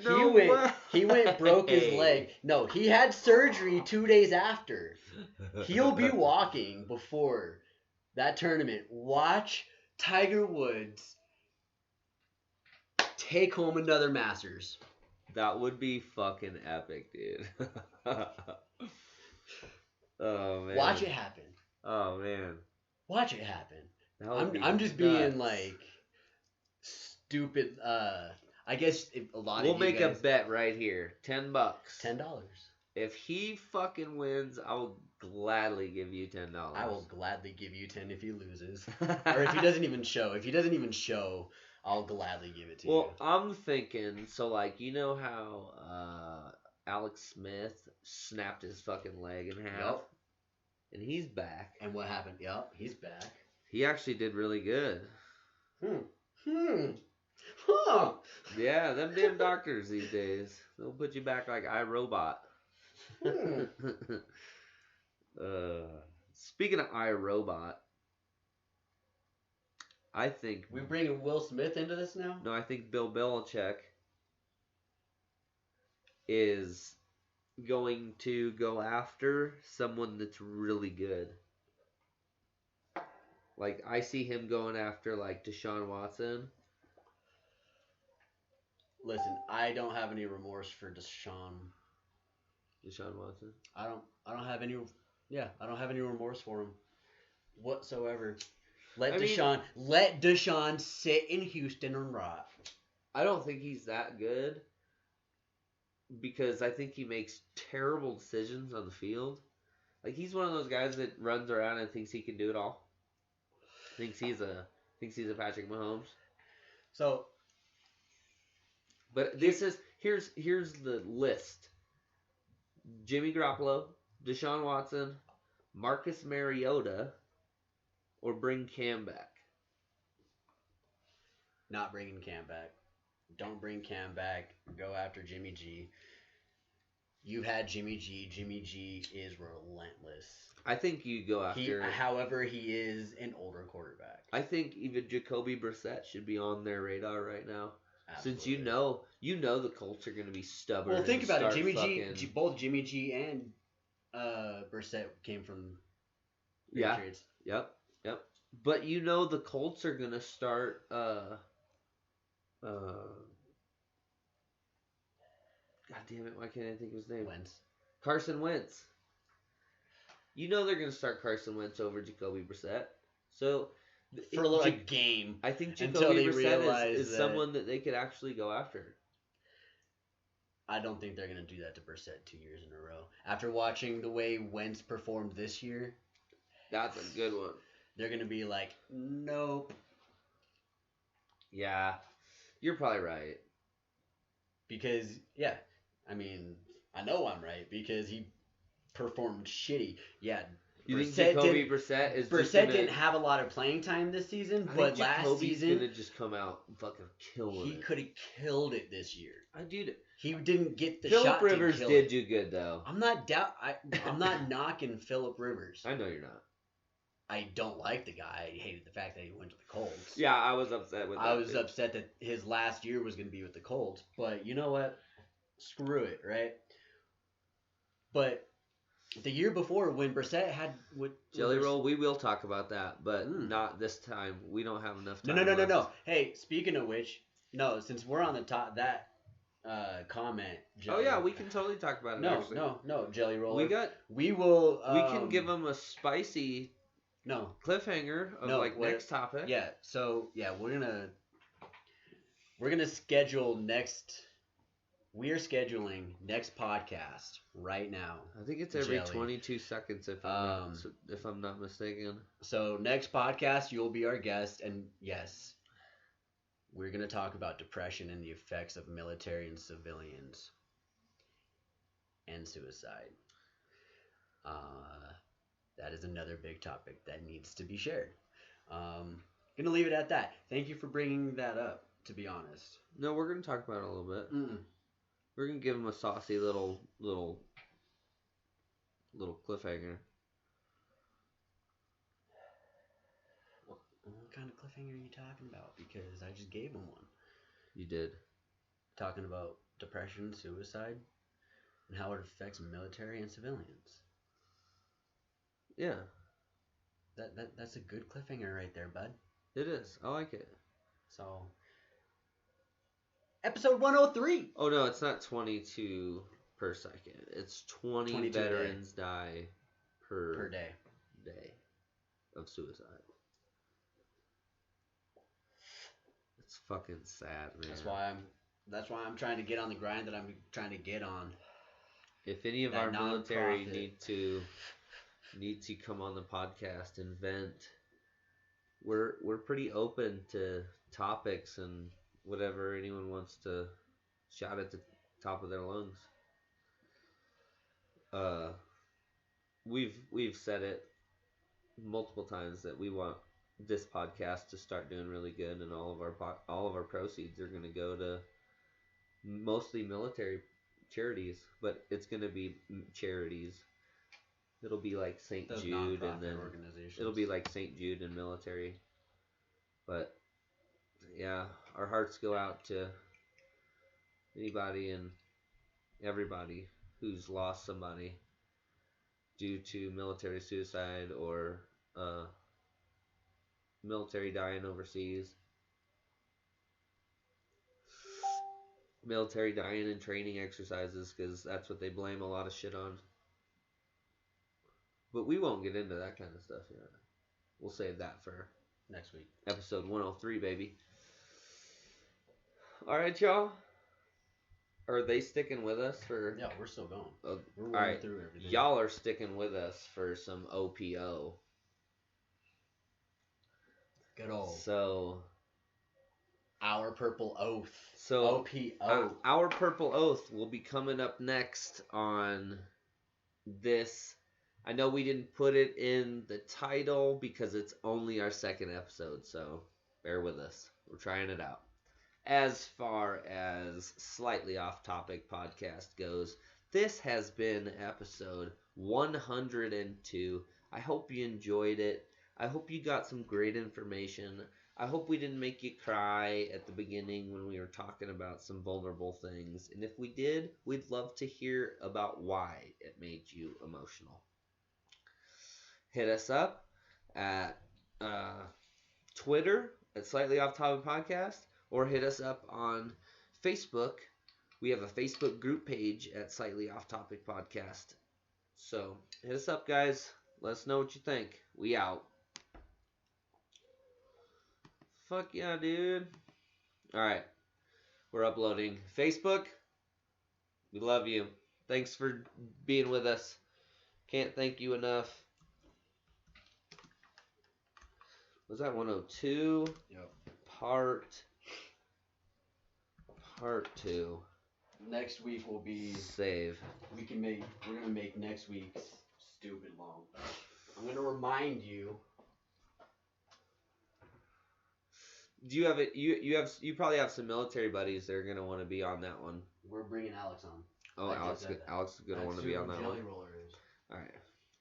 he went broke his leg. No, he had surgery 2 days after. He'll be walking before that tournament. Watch Tiger Woods take home another Masters. That would be fucking epic, dude. Oh man. Watch it happen. Oh man. Watch it happen. nuts. I'm just being like stupid. I guess if a lot we'll of you make guys, a bet right here. $10. $10. If he fucking wins, I'll gladly give you $10. I will gladly give you 10 if he loses, or if he doesn't even show. If he doesn't even show, I'll gladly give it to you. Well, I'm thinking, so like, you know how Alex Smith snapped his fucking leg in half? Yep. And he's back. And what happened? Yep, he's back. He actually did really good. Huh. Yeah, them damn doctors these days. They'll put you back like iRobot. Speaking of iRobot, I think... We bringing Will Smith into this now? No, I think Bill Belichick is going to go after someone that's really good. Like, I see him going after, like, Deshaun Watson. listen, I don't have any remorse for Deshaun. Deshaun Watson. I don't have any. Yeah, I don't have any remorse for him whatsoever. Let Deshaun sit in Houston and rot. I don't think he's that good because I think he makes terrible decisions on the field. Like he's one of those guys that runs around and thinks he can do it all. Thinks he's a Patrick Mahomes. So, but here's the list: Jimmy Garoppolo, Deshaun Watson, Marcus Mariota, or bring Cam back. Not bringing Cam back. Don't bring Cam back. Go after Jimmy G. You've had Jimmy G. Jimmy G is relentless. I think you go after. However, he is an older quarterback. I think even Jacoby Brissett should be on their radar right now. Absolutely. Since you know the Colts are going to be stubborn. Well, think about it. Both Jimmy G and Brissett came from Patriots. Yep. But you know the Colts are going to start God damn it, why can't I think of his name? Carson Wentz. You know they're going to start Carson Wentz over Jacoby Brissett. So for a game. I think Jacoby Brissett is someone that they could actually go after. I don't think they're going to do that to Brissett 2 years in a row. After watching the way Wentz performed this year. That's a good one. They're going to be like, nope. Yeah, you're probably right. Because, yeah, I mean, I know I'm right because he performed shitty. Yeah, you think Jacoby Brissett didn't have a lot of playing time this season, but last season gonna just come out and fucking killing he it. could have killed it this year. He didn't get the shot. Phillip Rivers did do good though. I'm not knocking Phillip Rivers. I know you're not. I don't like the guy. I hated the fact that he went to the Colts. Yeah, I was upset with that. I was upset that his last year was going to be with the Colts. But you know what? Screw it, right? But the year before when Brissett had... Jelly Roll, we will talk about that, but not this time. We don't have enough time No. Hey, speaking of which, no, since we're on the top, that comment... Jelly, we can totally talk about it. No, Jelly Roll. We can give them a spicy... cliffhanger of next topic. Yeah, so we're gonna schedule next. We are scheduling next podcast right now. I think it's every 22 seconds if I'm not mistaken. So next podcast you'll be our guest, and yes, we're gonna talk about depression and the effects of military and civilians and suicide. That is another big topic that needs to be shared. Gonna leave it at that. Thank you for bringing that up, to be honest. No, we're gonna talk about it a little bit. We're gonna give him a saucy little cliffhanger. What kind of cliffhanger are you talking about? Because I just gave him one. You did. Talking about depression, suicide, and how it affects military and civilians. Yeah. That's a good cliffhanger right there, bud. It is. I like it. So, episode 103. Oh no, it's not 22 per second. It's 20 veterans die per day of suicide. It's fucking sad, man. That's why I'm trying to get on the grind that I'm trying to get on. If any of our military need to come on the podcast and vent, we're pretty open to topics and whatever anyone wants to shout at the top of their lungs. We've said it multiple times that we want this podcast to start doing really good, and all of our proceeds are going to go to mostly military charities, but it's going to be charities. It'll be like St. Jude, and then it'll be like St. Jude and military. But yeah, our hearts go out to anybody and everybody who's lost somebody due to military suicide or military dying overseas. military dying and training exercises, because that's what they blame a lot of shit on. But we won't get into that kind of stuff yet. We'll save that for next week. Episode 103, baby. Alright, y'all. Are they sticking with us for... Yeah, we're still going. We're all running right. through everything. Y'all are sticking with us for some OPO. Good old. So... Our Purple Oath. So, OPO. Our Purple Oath will be coming up next on this. I know we didn't put it in the title because it's only our second episode, so bear with us. We're trying it out. As far as Slightly Off Topic podcast goes, this has been episode 102. I hope you enjoyed it. I hope you got some great information. I hope we didn't make you cry at the beginning when we were talking about some vulnerable things. And if we did, we'd love to hear about why it made you emotional. Hit us up at Twitter at Slightly Off Topic Podcast, or hit us up on Facebook. We have a Facebook group page at Slightly Off Topic Podcast. So hit us up, guys. Let us know what you think. We out. Fuck yeah, dude. Alright. We're uploading. Facebook, we love you. Thanks for being with us. Can't thank you enough. Was that 102? Yep. Part 2. Next week will be... Save. We're gonna make next week's stupid long. I'm gonna remind you... Do you have it? You probably have some military buddies that are gonna want to be on that one. We're bringing Alex on. Oh, Alex is gonna want to be on that one. Jelly Roller is. All right,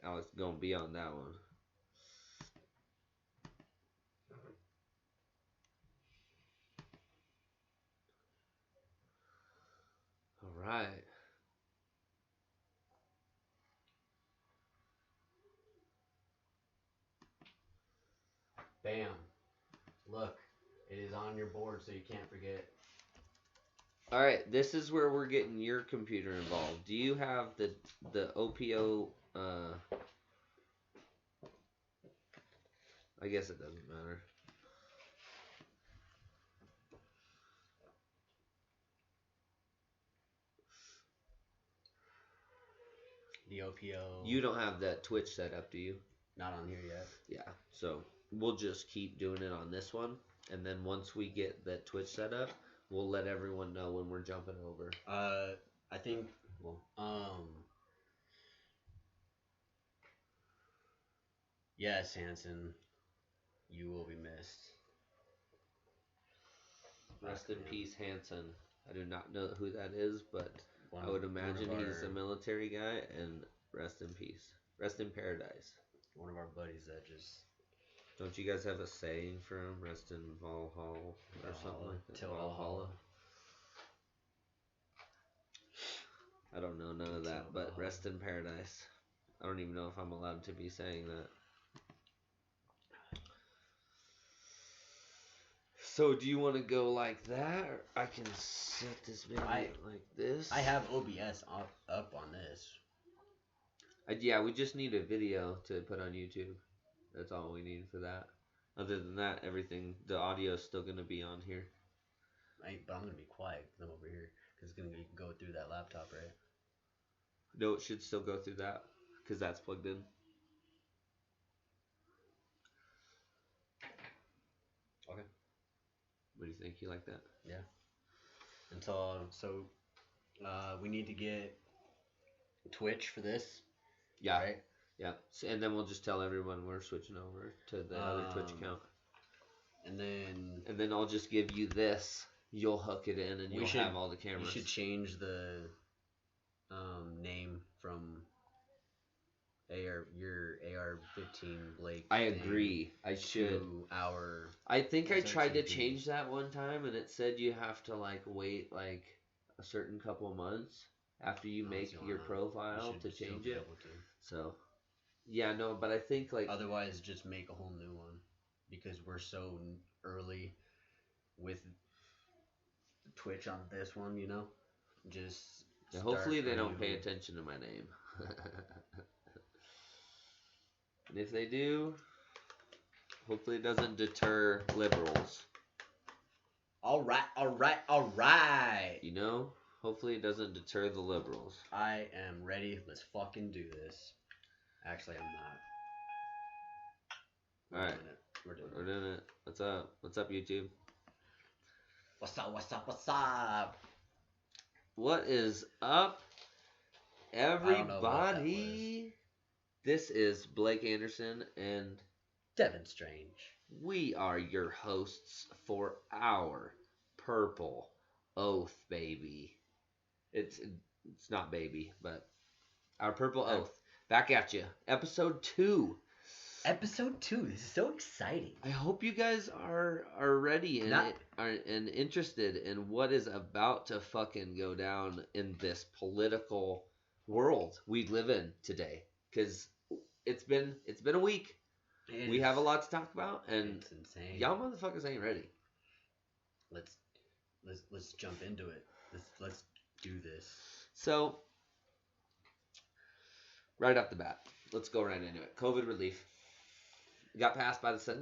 Alex is gonna be on that one. All right. Bam. Look. It is on your board, so you can't forget. All right, this is where we're getting your computer involved. Do you have the OPO? I guess it doesn't matter. The OPO. You don't have that Twitch set up, do you? Not on here yet. Yeah, so we'll just keep doing it on this one. And then once we get that Twitch set up, we'll let everyone know when we're jumping over. I think, yes, Hanson, you will be missed. Rest in peace, Hanson. I do not know who that is, but I would imagine he's a military guy, and rest in peace. Rest in paradise. One of our buddies that just... Don't you guys have a saying for him? Rest in Valhalla or something like that? Valhalla. I don't know none of that, but rest in paradise. I don't even know if I'm allowed to be saying that. So do you want to go like that, or I can set this video like this? I have OBS up on this. Yeah, we just need a video to put on YouTube. That's all we need for that. Other than that, everything, the audio is still going to be on here. But I'm going to be quiet because I'm over here. Because it's going to go through that laptop, right? No, it should still go through that. Because that's plugged in. Okay. What do you think? You like that? Yeah. So we need to get Twitch for this. Yeah. Right? Yeah. So, and then we'll just tell everyone we're switching over to the other Twitch account. And then I'll just give you this. You'll hook it in and you'll have all the cameras. You should change the name from your AR-15 Blake. I agree. I should. I think I tried to change that one time and it said you have to wait a certain couple months after you make your profile to change it. So, yeah, no, but I think otherwise just make a whole new one because we're so early with Twitch on this one, you know. Just Yeah, start hopefully they don't pay new- attention to my name. And if they do, hopefully it doesn't deter liberals. All right, all right, all right. You know? Hopefully it doesn't deter the liberals. I am ready. Let's fucking do this. Actually, I'm not. Alright. We're doing We're it. doing it. What's up? What's up, YouTube? What's up? What's up? What's up? What is up, don't know what that everybody? This is Blake Anderson, and Devin Strange. we are your hosts for our Purple Oath, baby. It's not baby, but our Purple Oath. Back at you. Episode 2. Episode 2. This is so exciting. I hope you guys are ready and interested in what is about to fucking go down in this political world we live in today. Because it's been a week. We have a lot to talk about, and it's insane. y'all motherfuckers ain't ready. Let's jump into it. Let's do this. So, right off the bat, let's go right into it. COVID relief got passed by the House. I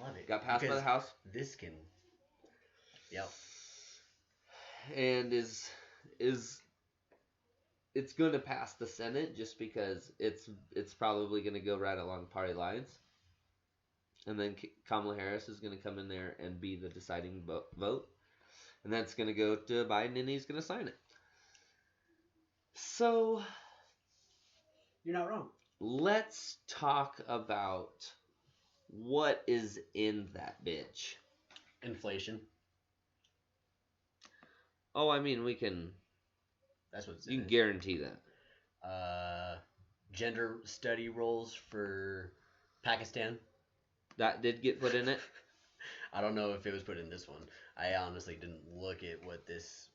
love it. Got passed by Because the House, This can. Yep. and is it's going to pass the Senate just because it's probably going to go right along party lines. And then Kamala Harris is going to come in there and be the deciding vote. And that's going to go to Biden, and he's going to sign it. So, You're not wrong. let's talk about what is in that bitch. Inflation. Oh, I mean, we can... That's what's You in can it. guarantee that. Gender study roles for Pakistan. That did get put in it. I don't know if it was put in this one. I honestly didn't look at what this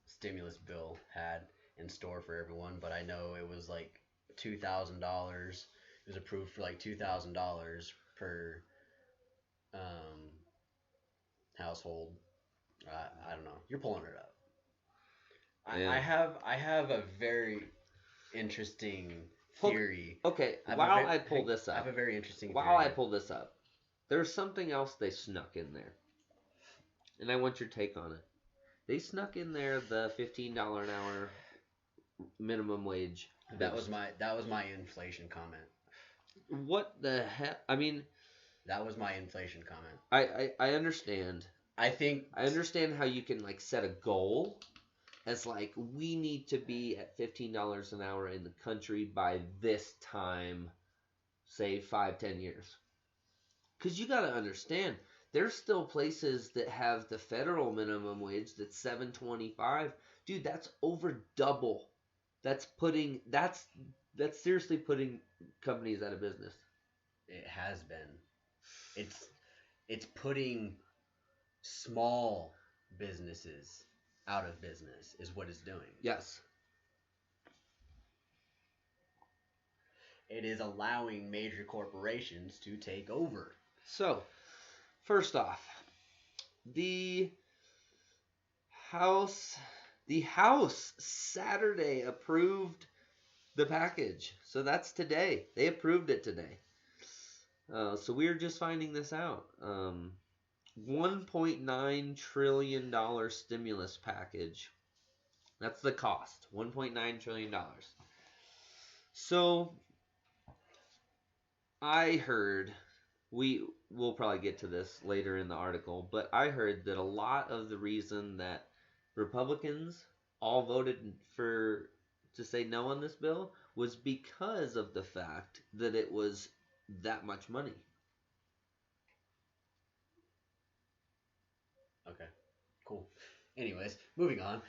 stimulus bill had in store for everyone, but I know it was like $2,000. It was approved for like $2,000 per household. I don't know. You're pulling it up. Yeah. I have a very interesting theory. Okay, I pull this I have up, a very interesting while theory. I pull this up, there's something else they snuck in there, and I want your take on it. They snuck in there the $15 an hour minimum wage. That was my inflation comment. What the heck? I mean, That was my inflation comment. I understand. I understand how you can like set a goal as like we need to be at $15 an hour in the country by this time, say 5-10 years. Because you got to understand, there's still places that have the federal minimum wage that's $7.25. Dude, that's over double. That's seriously putting companies out of business. It has been. It's putting small businesses out of business is what it's doing. Yes. It is allowing major corporations to take over. So, first off, the House Saturday approved the package. So that's today. They approved it today. So we're just finding this out. $1.9 trillion stimulus package. That's the cost. $1.9 trillion. So I heard, we'll probably get to this later in the article, but I heard that a lot of the reason that Republicans all voted to say no on this bill was because of the fact that it was that much money. Okay, cool. Anyways, moving on.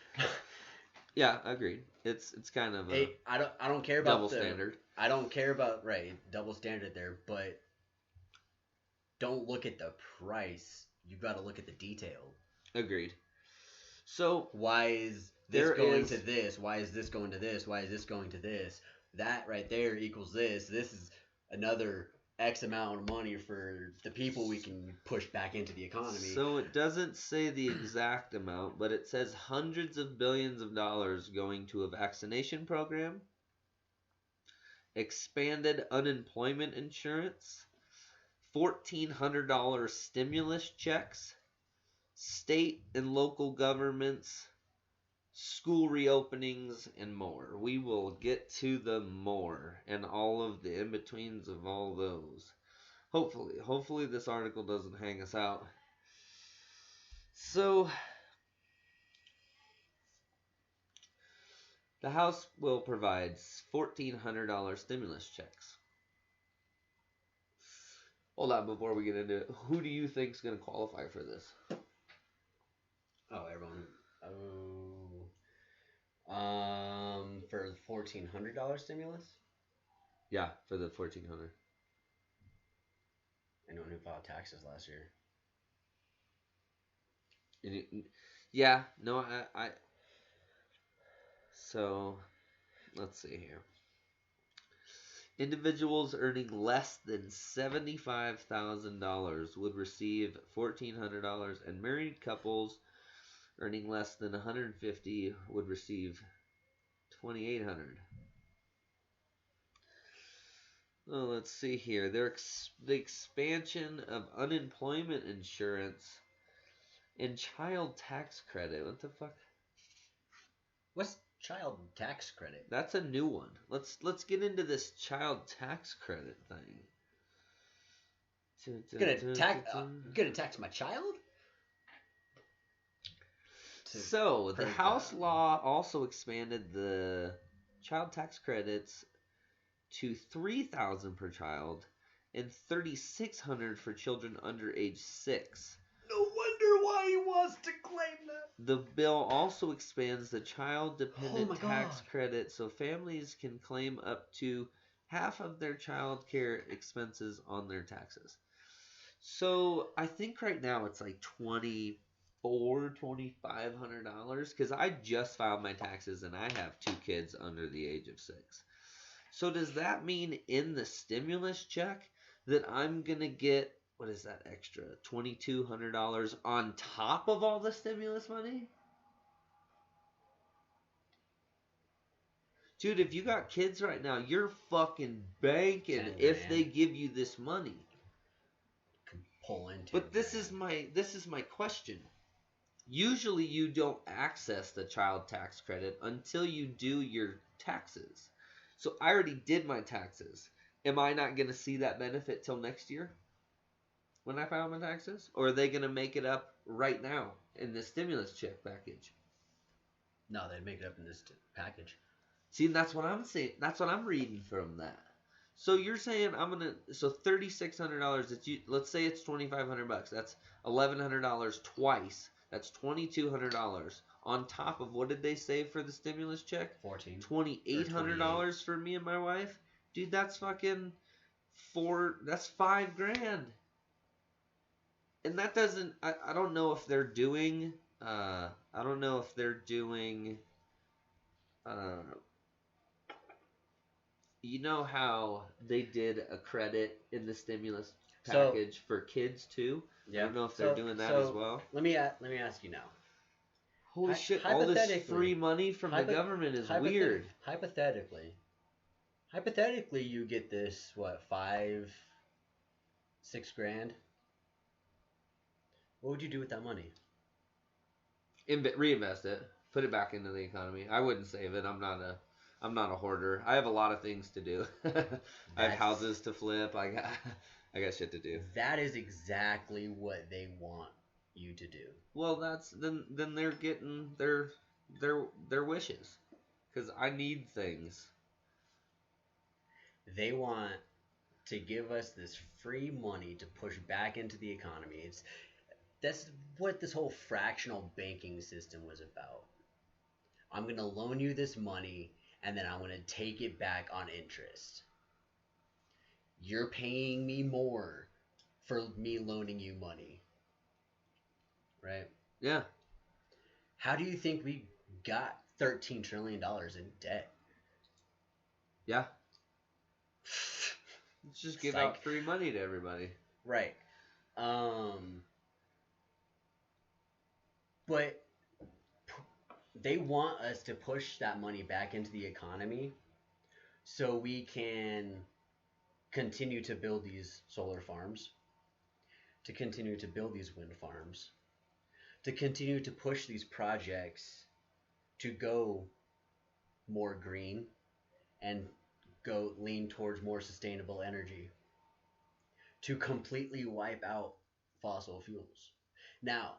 Yeah, agreed. It's kind of a I don't care about double standard. I don't care about double standard there, but don't look at the price. You got to look at the detail. Agreed. So why is this going to this? Why is this going to this? Why is this going to this? That right there equals this. This is another X amount of money for the people we can push back into the economy. So it doesn't say the exact amount, but it says hundreds of billions of dollars going to a vaccination program, expanded unemployment insurance, $1,400 stimulus checks, state and local governments, school reopenings, and more. We will get to the more and all of the in-betweens of all those. Hopefully this article doesn't hang us out. So, the House will provide $1,400 stimulus checks. Hold on before we get into it. Who do you think is going to qualify for this? Oh, everyone. For the $1,400 stimulus? Yeah, for the $1,400. Anyone who filed taxes last year. Yeah, no, I. So, let's see here. Individuals earning less than $75,000 would receive $1,400, and married couples earning less than $150,000 would receive $2,800. Oh, let's see here. The expansion of unemployment insurance and child tax credit. What the fuck? What's child tax credit? That's a new one. Let's get into this child tax credit thing. Gonna tax my child? So the House law also expanded the child tax credits to $3,000 per child and $3,600 for children under age 6. No wonder why he wants to claim that. The bill also expands the child-dependent tax God. credit so families can claim up to half of their child care expenses on their taxes. So I think right now it's like $2,500 because I just filed my taxes and I have 2 kids under the age of 6. So does that mean in the stimulus check that I'm gonna get, what is that extra, $2,200 on top of all the stimulus money? Dude, if you got kids right now, you're fucking banking if they give you this money. Can pull into. But this is my question. Usually you don't access the child tax credit until you do your taxes. So I already did my taxes. Am I not going to see that benefit till next year when I file my taxes? Or are they going to make it up right now in the stimulus check package? No, they'd make it up in this package. See, that's what I'm saying. That's what I'm reading from that. So you're saying so $3,600. Let's say it's $2,500. That's $1,100 twice. That's $2,200 on top of what did they say for the stimulus check? $2,800 for me and my wife. Dude, that's fucking that's $5,000. And that doesn't. I don't know if they're doing. You know how they did a credit in the stimulus package for kids too? Yeah. I don't know if they're doing that as well. Let me ask you now. Holy shit, all this free money from the government is weird. Hypothetically, you get this, what, $5-6 grand? What would you do with that money? Reinvest it. Put it back into the economy. I wouldn't save it. I'm not a hoarder. I have a lot of things to do. I have houses to flip. I got shit to do. That is exactly what they want you to do. Well, then they're getting their wishes, because I need things. They want to give us this free money to push back into the economy. That's what this whole fractional banking system was about. I'm going to loan you this money, and then I'm going to take it back on interest. You're paying me more for me loaning you money. Right? Yeah. How do you think we got $13 trillion in debt? Yeah. Let's just give Psych. out free money to everybody. Right. But they want us to push that money back into the economy so we can continue to build these solar farms, to continue to build these wind farms, to continue to push these projects to go more green and go lean towards more sustainable energy, to completely wipe out fossil fuels. Now,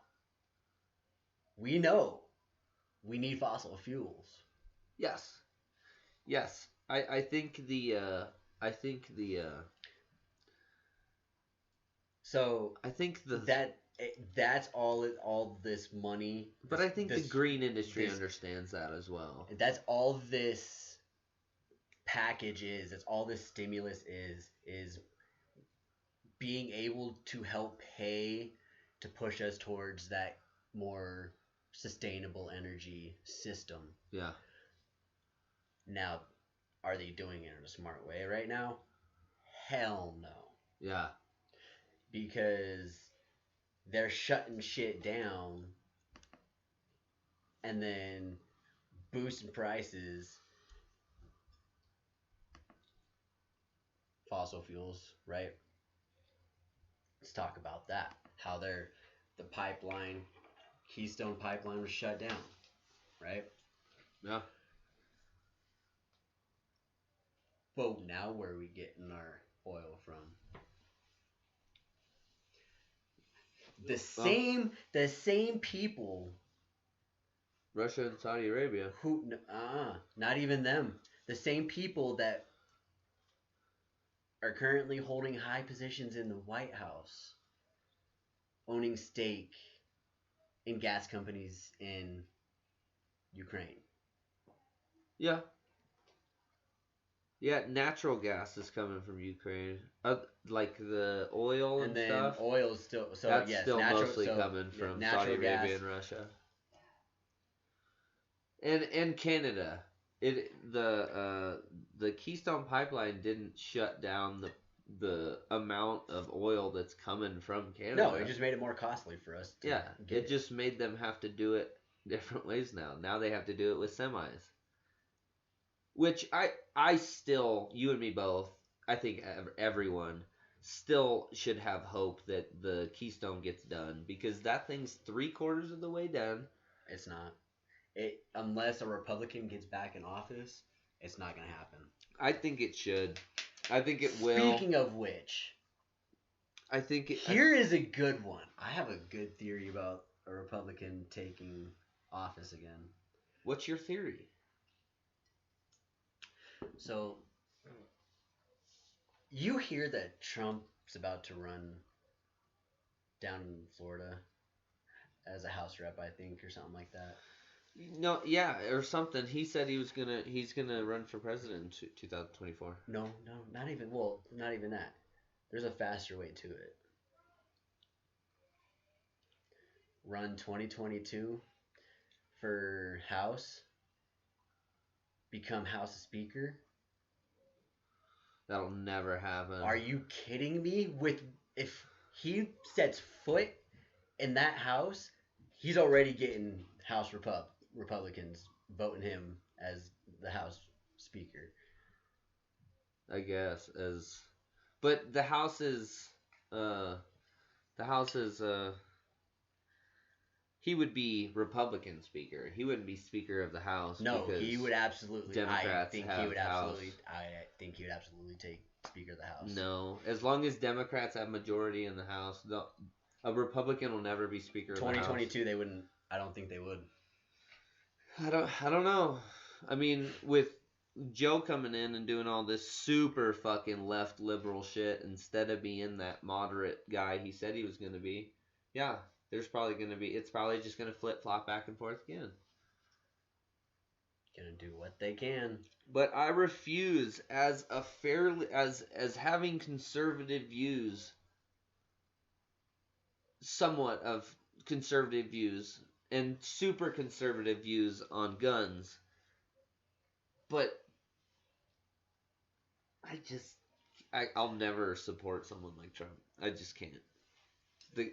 we know we need fossil fuels. Yes. Yes. I think the So I think the that's all this money. but I think the green industry this- understands that as well. That's all this package is. That's all this stimulus is being able to help pay to push us towards that more sustainable energy system. Yeah. Now, are they doing it in a smart way right now? Hell no. Yeah. Because they're shutting shit down and then boosting prices. Fossil fuels, right? Let's talk about that. How the pipeline, Keystone Pipeline was shut down, right? Yeah. But now where are we getting our oil from? The same people Russia and Saudi Arabia. who not even them. The same people that are currently holding high positions in the White House, owning stake in gas companies in Ukraine. Yeah. Yeah, natural gas is coming from Ukraine. Like the oil and then stuff. oil's still That's yes, still natural, mostly coming from natural Saudi Arabia gas. and Russia. And Canada. The Keystone Pipeline didn't shut down the amount of oil that's coming from Canada. No, it just made it more costly for us to get it just made them have to do it different ways now. Now they have to do it with semis. Which I still, you and me both, I think everyone still should have hope that the Keystone gets done, because that thing's 3/4 of the way done. It's not. Unless a Republican gets back in office, it's not going to happen. I think it should. I think it will. Speaking of which, I think here is a good one. I have a good theory about a Republican taking office again. What's your theory? So, you hear that Trump's about to run down in Florida as a House rep, I think, or something like that. No, yeah, or something. He said he's gonna run for president in 2024. No, not even that. There's a faster way to it. Run 2022 for House. Become House Speaker. That'll never happen. Are you kidding me? If he sets foot in that house, he's already getting House Republicans voting him as the House Speaker. I guess but the House is he would be Republican Speaker. He wouldn't be Speaker of the House. No, he would absolutely. Democrats I think have he would House. absolutely take Speaker of the House. No, as long as Democrats have majority in the House, a Republican will never be Speaker of the House. 2022, they wouldn't. I don't think they would. I don't know. I mean, with Joe coming in and doing all this super fucking left liberal shit instead of being that moderate guy he said he was going to be, yeah, it's probably just going to flip flop back and forth again. Gonna do what they can. But I refuse, as having conservative views, somewhat of conservative views and super conservative views on guns. But I'll never support someone like Trump. I just can't. The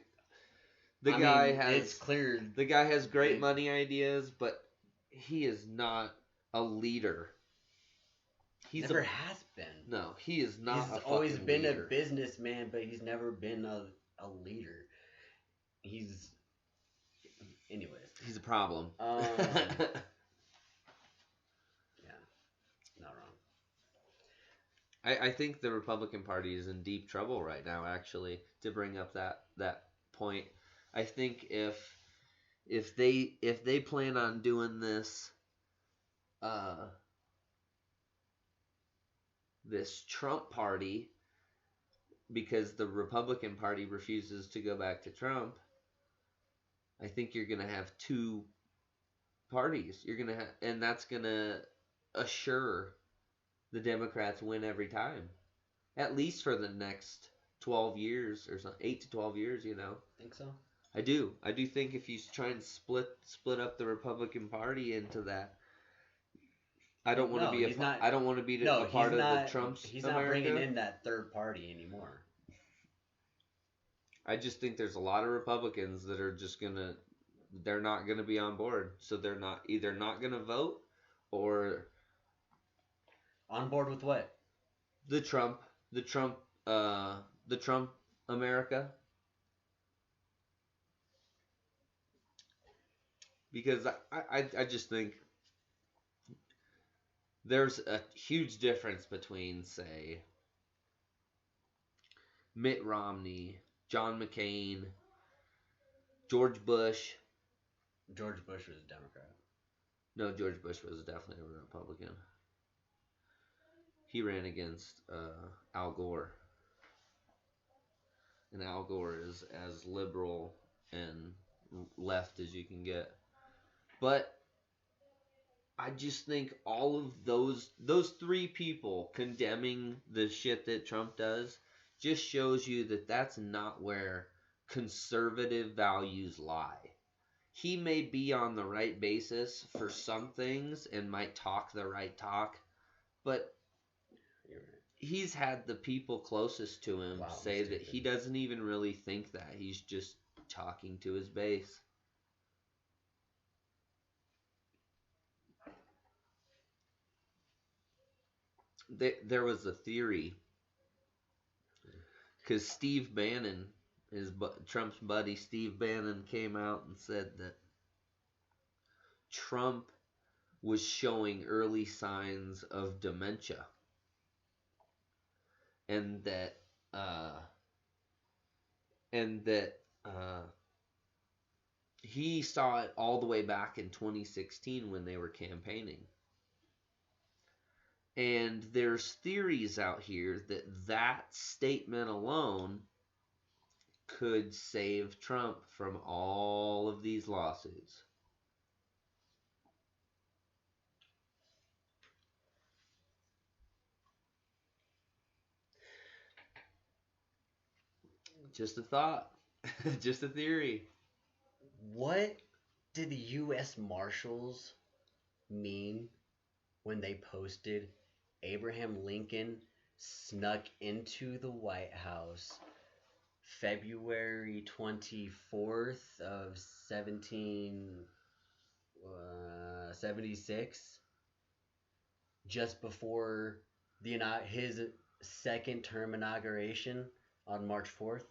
It's clear. the guy has great money ideas, but he is not a leader. He never has been. No, he is not. He's always been a businessman, but he's never been a leader. Anyways. He's a problem. Yeah, not wrong. I think the Republican Party is in deep trouble right now. Actually, to bring up that point, I think if they plan on doing this this Trump party, because the Republican Party refuses to go back to Trump, I think you're gonna have two parties. You're gonna have, and that's gonna assure the Democrats win every time, at least for the next 12 years or something, 8 to 12 years. Think so? I do think if you try and split up the Republican Party into that, I don't want to be I don't want to be a part of the Trump's He's not America. bringing in that third party anymore. I just think there's a lot of Republicans that are just they're not gonna be on board, so they're either not gonna vote or on board with what? The Trump America. Because I just think there's a huge difference between, say, Mitt Romney, John McCain, George Bush. George Bush was a Democrat. No, George Bush was definitely a Republican. He ran against Al Gore. And Al Gore is as liberal and left as you can get. But I just think all of those three people condemning the shit that Trump does just shows you that that's not where conservative values lie. He may be on the right basis for some things and might talk the right talk, but he's had the people closest to him say that he doesn't even really think that. He's just talking to his base. There was a theory, because Steve Bannon, Trump's buddy Steve Bannon, came out and said that Trump was showing early signs of dementia, and that he saw it all the way back in 2016 when they were campaigning. And there's theories out here that statement alone could save Trump from all of these lawsuits. Just a thought. Just a theory. What did the U.S. Marshals mean when they posted Abraham Lincoln snuck into the White House February 24th of 1776, just before his second term inauguration on March 4th?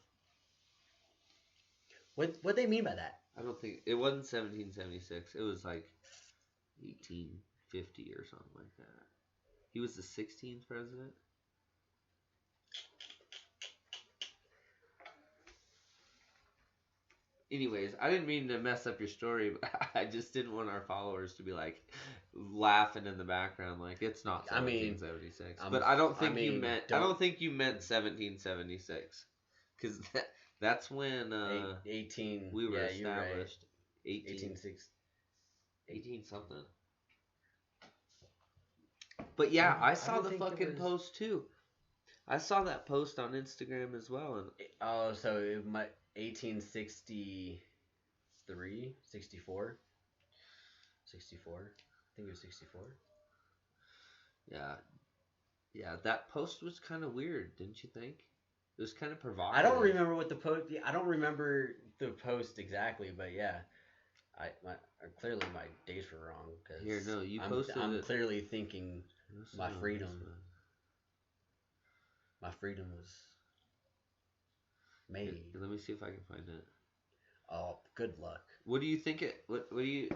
What they mean by that? I don't think it wasn't 1776. It was like 1850 or something like that. He was the 16th president. Anyways, I didn't mean to mess up your story, but I just didn't want our followers to be like laughing in the background like it's not 1776. But I don't think you meant 1776, because that's when 18 we were established. Right. 18 something. But yeah, I saw the fucking post too. I saw that post on Instagram as well. And so it might 1863, 64. I think it was 64. Yeah. Yeah, that post was kind of weird, didn't you think? It was kind of I provocative. don't remember what the post. I don't remember the post exactly, but yeah, clearly my dates were wrong because Here, no, you I'm posted I'm it. clearly thinking Listen my on this freedom one. was made. Here, let me see if I can find it. Oh, good luck. What do you think it? What do you?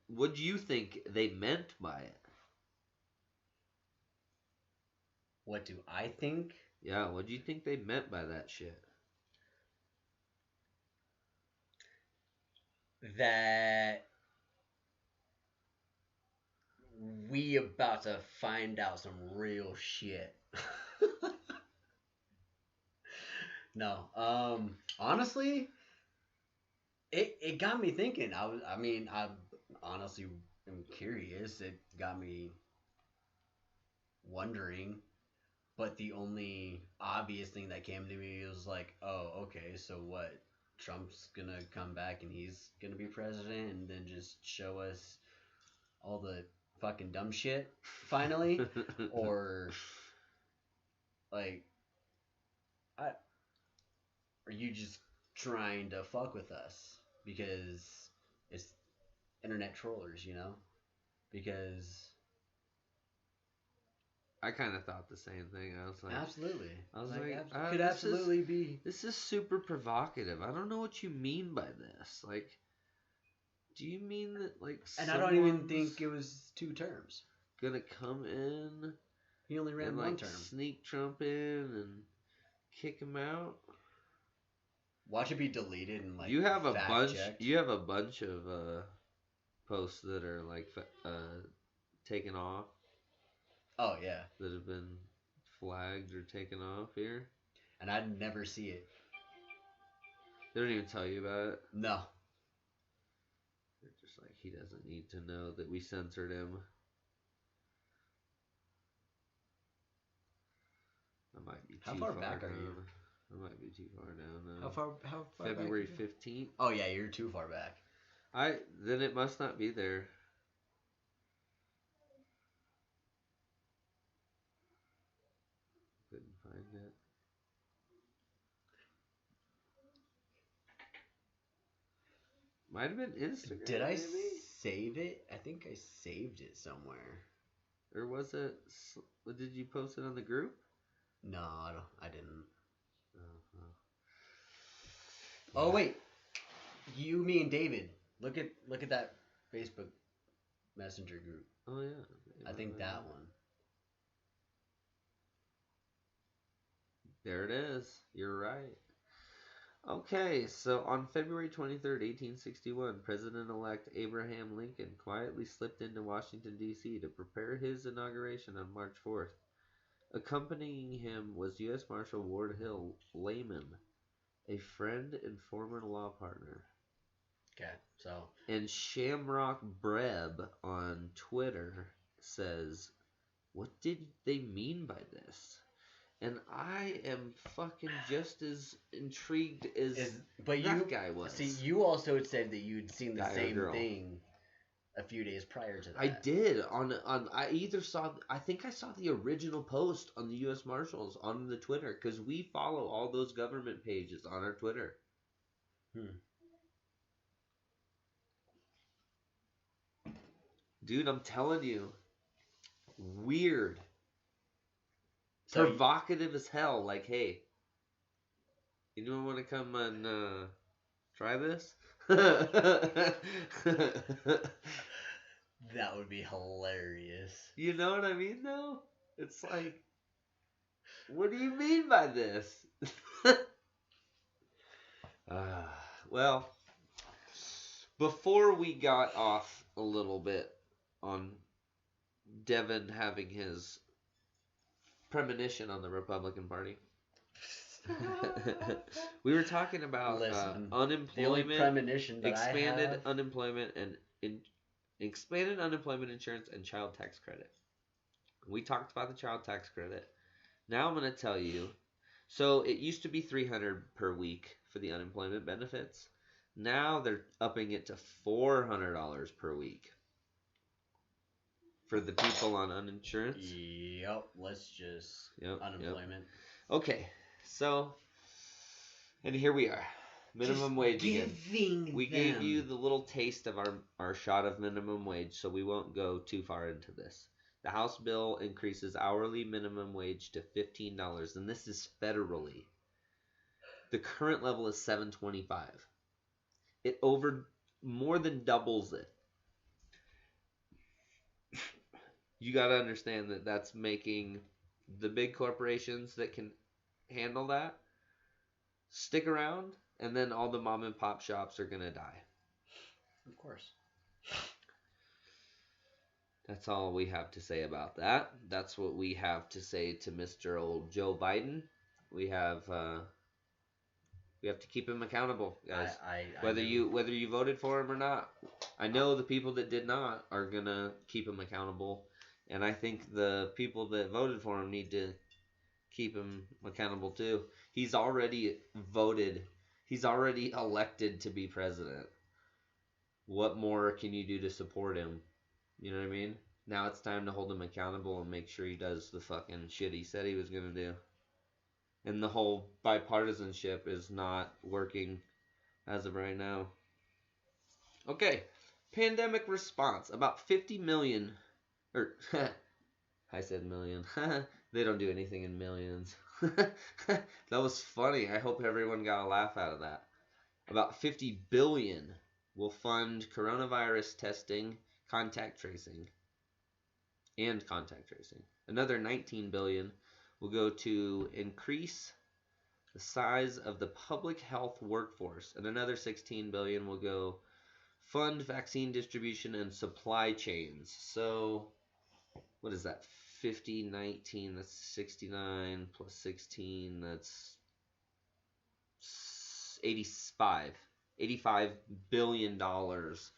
What do you think they meant by it? What do I think? Yeah, what do you think they meant by that shit? That we about to find out some real shit. No, honestly, it got me thinking. I honestly am curious. It got me wondering. But the only obvious thing that came to me was like, oh, okay, so what? Trump's gonna come back and he's gonna be president and then just show us all the fucking dumb shit finally? Or like, are you just trying to fuck with us because it's internet trollers, you know? Because I kind of thought the same thing. I was like, absolutely, could could absolutely be. this is super provocative. I don't know what you mean by this. Like, do you mean that like And I don't even someone's think it was 2 terms. gonna come in He only ran and one like term. sneak Trump in and kick him out? Watch it be deleted and like You have a fact bunch. checked. You have a bunch of posts that are like taken off, Oh yeah, that have been flagged or taken off here. and I'd never see it. They don't even tell you about it. No, They're just like, he doesn't need to know that we censored him. I might be too How far back are you? down. I might be too far down. How far February back? 15th. Oh yeah, you're too far back. Then it must not be there. Couldn't find it. Might have been Instagram. Did I maybe? save it? I think I saved it somewhere. Or was it? Did you post it on the group? No, I didn't. Oh, Oh wait, you, me, and David. Look at that Facebook Messenger group. oh yeah. I think that one. There it is. You're right. Okay, so on February 23rd, 1861, President-elect Abraham Lincoln quietly slipped into Washington, D.C. to prepare his inauguration on March 4th. Accompanying him was U.S. Marshal Ward Hill Layman, a friend and former law partner. Okay, so. And Shamrock Breb on Twitter says, what did they mean by this? And I am fucking just as intrigued as that guy was. See, you also said that you'd seen the Guy or same girl? thing a few days prior to that. I did I either saw, I think I saw the original post on the U.S. Marshals on the Twitter, because we follow all those government pages on our Twitter. Dude, I'm telling you, weird, So provocative as hell. Like, hey, you don't want to come and try this? that would be hilarious. You know what I mean, though? It's like, what do you mean by this? Well, before we got off a little bit on Devin having his premonition on the Republican Party, we were talking about unemployment, the only premonition that expanded I have... unemployment and expanded unemployment insurance and child tax credit. We talked about the child tax credit. Now I'm going to tell you. So it used to be $300 per week for the unemployment benefits. Now they're upping it to $400 per week for the people on uninsurance. Yep. Let's just unemployment. Yep. Okay, so and here we are, minimum wage again. We gave you the little taste of our shot of minimum wage, so we won't go too far into this. The House bill increases hourly minimum wage to $15, and this is federally. The current level is $7.25. It more than doubles it. You got to understand that that's making the big corporations that can handle that stick around, and then all the mom and pop shops are going to die. Of course. That's all we have to say about that. That's what we have to say to Mr. Old Joe Biden. We have to keep him accountable, guys. Whether you voted for him or not. I know the people that did not are gonna keep him accountable, and I think the people that voted for him need to keep him accountable too. He's already voted. He's already elected to be president. What more can you do to support him? You know what I mean? Now it's time to hold him accountable and make sure he does the fucking shit he said he was gonna do. And the whole bipartisanship is not working as of right now. Okay, pandemic response. About 50 million, or I said million. They don't do anything in millions. That was funny. I hope everyone got a laugh out of that. About 50 billion will fund coronavirus testing, contact tracing. Another 19 billion will go to increase the size of the public health workforce, and another 16 billion will go fund vaccine distribution and supply chains. So what is that? 50, 19, that's 69 plus 16, that's 85 billion dollars.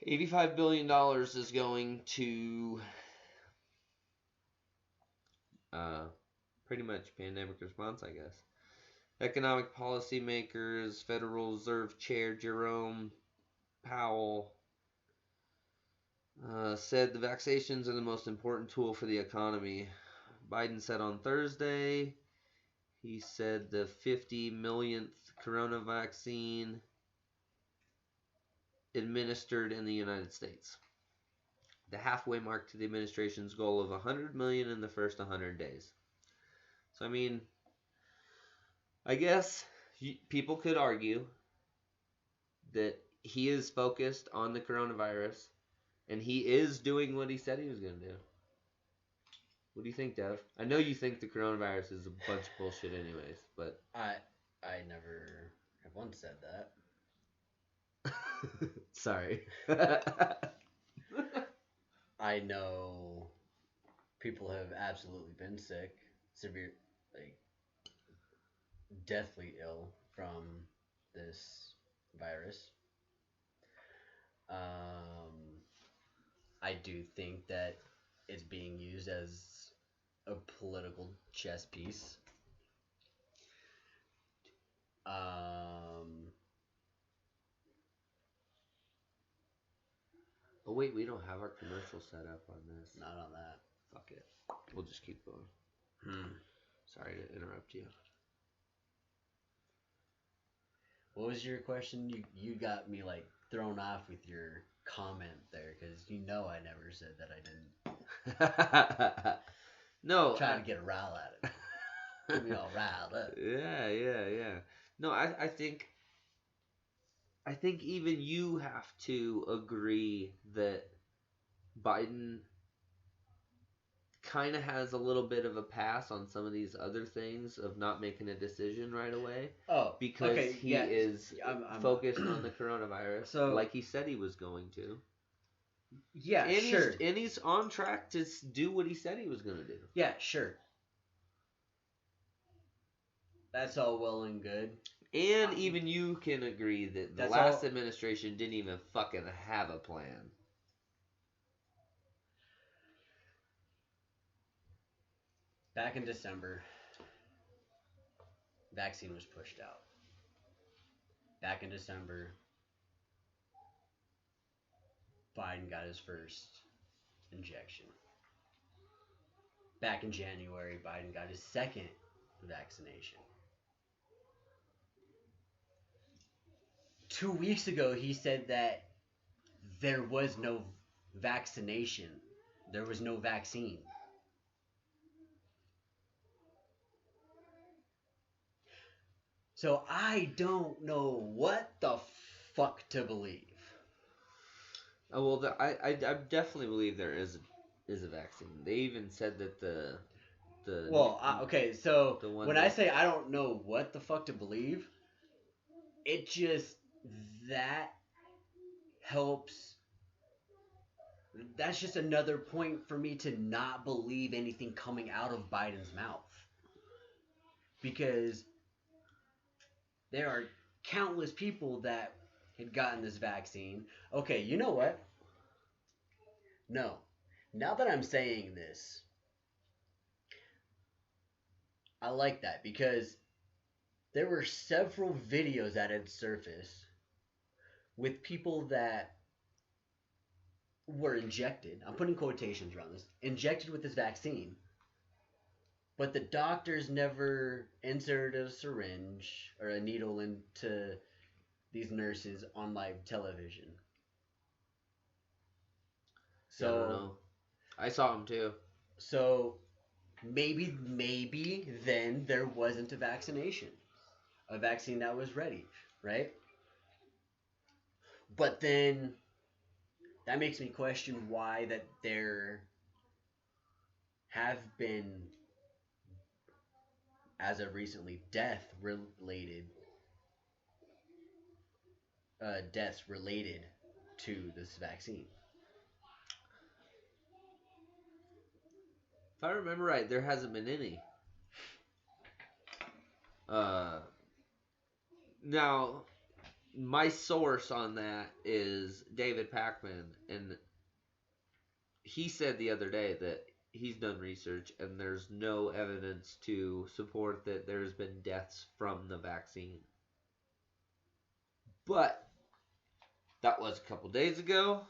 $85 billion is going to pretty much pandemic response, I guess. Economic policy makers, Federal Reserve Chair Jerome Powell said the vaccinations are the most important tool for the economy. Biden said on Thursday, he said the 50 millionth corona vaccine administered in the United States. The halfway mark to the administration's goal of 100 million in the first 100 days. So, I mean, I guess people could argue that he is focused on the coronavirus and he is doing what he said he was going to do. What do you think, Dev? I know you think the coronavirus is a bunch of bullshit anyways, but... I never have once said that. Sorry. I know people have absolutely been sick, severe, deathly ill from this virus. I do think that it's being used as a political chess piece. Oh wait, we don't have our commercial set up on this. Not on that. Fuck it. We'll just keep going. Sorry to interrupt you. What was your question? You got me thrown off with your comment there, because I never said that I didn't. No. Trying to get a rile out of it. Get me all riled up. Yeah. No, I think even you have to agree that Biden kind of has a little bit of a pass on some of these other things of not making a decision right away. Oh, because okay, he is focused on the coronavirus, so, like he said he was going to. Yeah, and sure. He's on track to do what he said he was going to do. Yeah, sure. That's all well and good. And even you can agree that the last administration didn't even fucking have a plan. Back in December, vaccine was pushed out. Back in December, Biden got his first injection. Back in January, Biden got his second vaccination. 2 weeks ago, he said that there was no vaccination. There was no vaccine. So I don't know what the fuck to believe. Oh, well, I definitely believe there is a vaccine. They even said that the Well, okay, so the one when I say I don't know what the fuck to believe, it just that helps. That's just another point for me to not believe anything coming out of Biden's mouth. Because there are countless people that had gotten this vaccine. Okay, you know what? No. Now that I'm saying this, I like that because there were several videos that had surfaced with people that were injected. I'm putting quotations around this. Injected with this vaccine. But the doctors never inserted a syringe or a needle into these nurses on live television. So I don't know. I saw him too. So maybe then there wasn't a vaccine that was ready, right? But then that makes me question why that there have been, as of recently, deaths related to this vaccine. If I remember right, there hasn't been any. Now, my source on that is David Packman, and he said the other day that he's done research and there's no evidence to support that there's been deaths from the vaccine. But that was a couple days ago,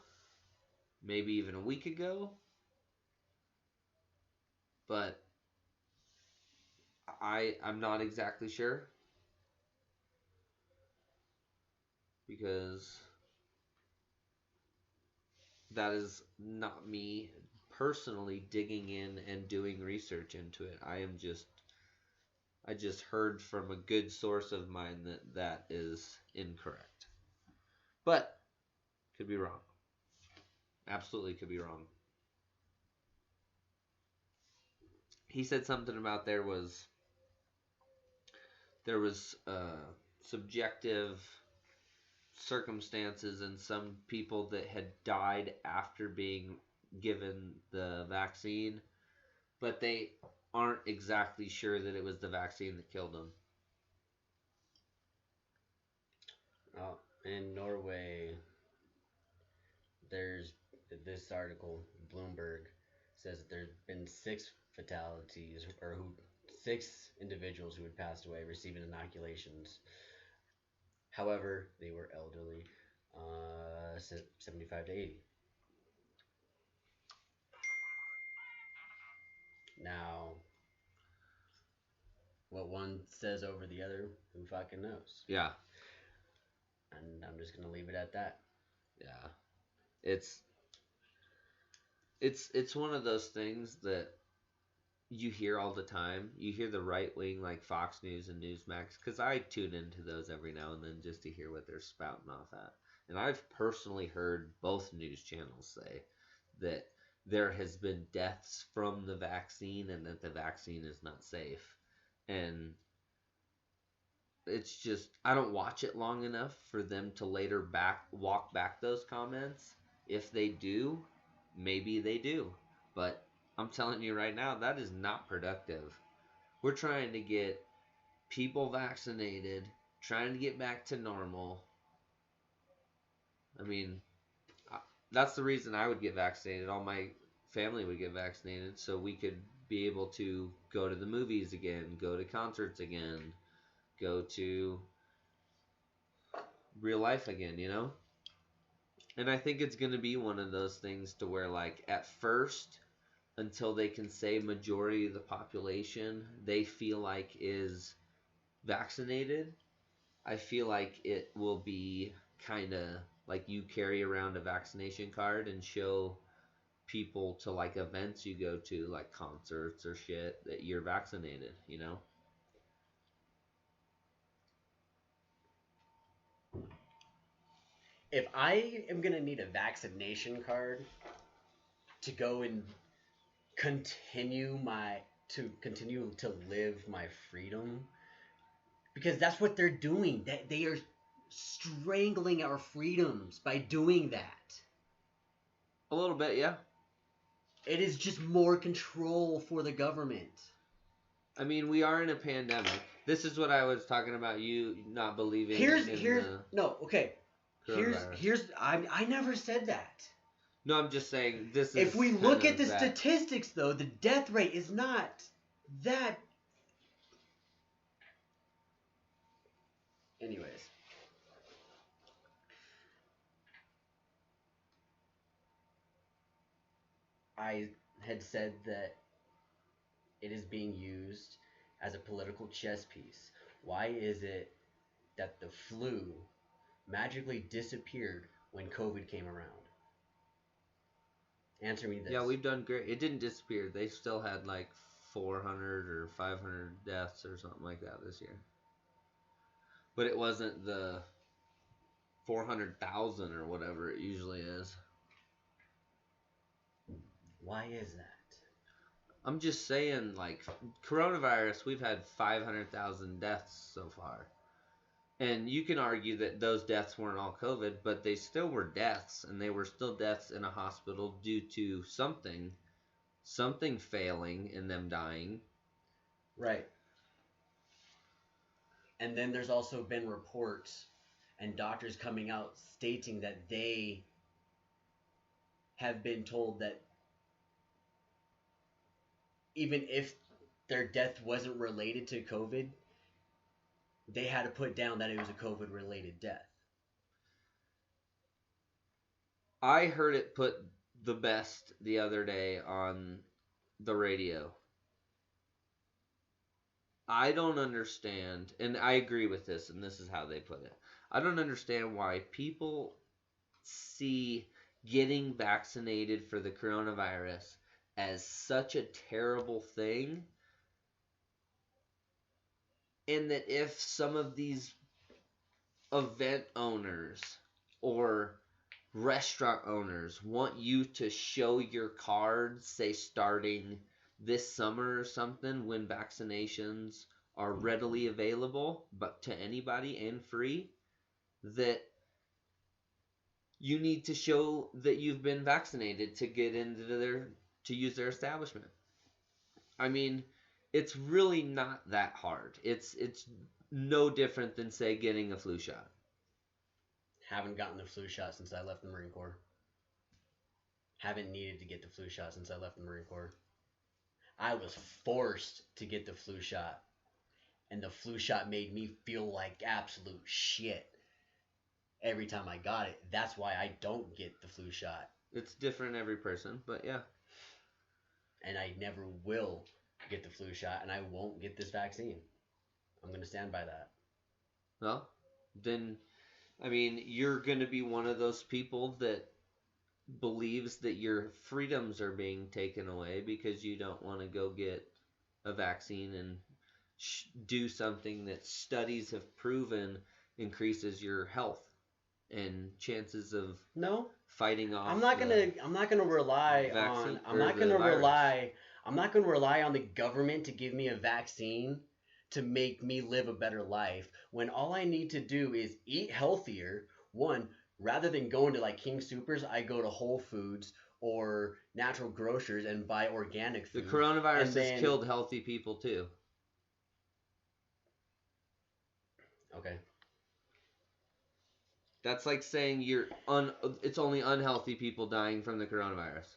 maybe even a week ago. But I'm not exactly sure, because that is not me personally digging in and doing research into it. I just heard from a good source of mine that is incorrect. But could be wrong. Absolutely could be wrong. He said something about there was subjective circumstances and some people that had died after being given the vaccine, but they aren't exactly sure that it was the vaccine that killed them. In Norway, there's this article, Bloomberg, says that there's been 6 fatalities, or 6 individuals who had passed away receiving inoculations. However, they were elderly, 75 to 80. Now, what one says over the other, who fucking knows? Yeah. And I'm just gonna leave it at that. Yeah. It's one of those things that you hear all the time. You hear the right wing, like Fox News and Newsmax, because I tune into those every now and then just to hear what they're spouting off at. And I've personally heard both news channels say that there has been deaths from the vaccine and that the vaccine is not safe. And it's just, I don't watch it long enough for them to later walk back those comments. If they do, maybe they do. But I'm telling you right now, that is not productive. We're trying to get people vaccinated, trying to get back to normal. I mean, that's the reason I would get vaccinated. All my family would get vaccinated so we could be able to go to the movies again, go to concerts again, go to real life again, you know? And I think it's going to be one of those things to where, like, at first, until they can say majority of the population they feel like is vaccinated, I feel like it will be kind of like you carry around a vaccination card and show people to, like, events you go to, like concerts or shit, that you're vaccinated, you know? If I am gonna need a vaccination card to go and continue to live my freedom, because that's what they're doing. That they are strangling our freedoms by doing that. A little bit, yeah. It is just more control for the government. I mean, we are in a pandemic. This is what I was talking about, you not believing Here's the no, okay. coronavirus. I never said that. No, I'm just saying this is. If we look at the that. statistics, though, the death rate is not that. Anyways, I had said that it is being used as a political chess piece. Why is it that the flu magically disappeared when COVID came around? Answer me this. Yeah, we've done great. It didn't disappear. They still had like 400 or 500 deaths or something like that this year. But it wasn't the 400,000 or whatever it usually is. Why is that? I'm just saying, like, coronavirus, we've had 500,000 deaths so far. And you can argue that those deaths weren't all COVID, but they still were deaths, and they were still deaths in a hospital due to something failing and them dying. Right. And then there's also been reports and doctors coming out stating that they have been told that even if their death wasn't related to COVID, they had to put down that it was a COVID-related death. I heard it put the best the other day on the radio. I don't understand, and I agree with this, and this is how they put it. I don't understand why people see getting vaccinated for the coronavirus as such a terrible thing, and that if some of these event owners or restaurant owners want you to show your card, say starting this summer or something, when vaccinations are readily available but to anybody and free, that you need to show that you've been vaccinated to get into to use their establishment. I mean, it's really not that hard. It's no different than, say, getting a flu shot. Haven't gotten the flu shot since I left the Marine Corps. Haven't needed to get the flu shot since I left the Marine Corps. I was forced to get the flu shot, and the flu shot made me feel like absolute shit every time I got it. That's why I don't get the flu shot. It's different every person, but yeah. And I never will get the flu shot, and I won't get this vaccine. I'm going to stand by that. Well, then, I mean, you're going to be one of those people that believes that your freedoms are being taken away because you don't want to go get a vaccine and do something that studies have proven increases your health and chances of fighting off. I'm not gonna rely on the government to give me a vaccine to make me live a better life, when all I need to do is eat healthier. One, rather than going to like King Supers, I go to Whole Foods or Natural Grocers and buy organic food. The coronavirus has killed healthy people too. Okay. That's like saying it's only unhealthy people dying from the coronavirus.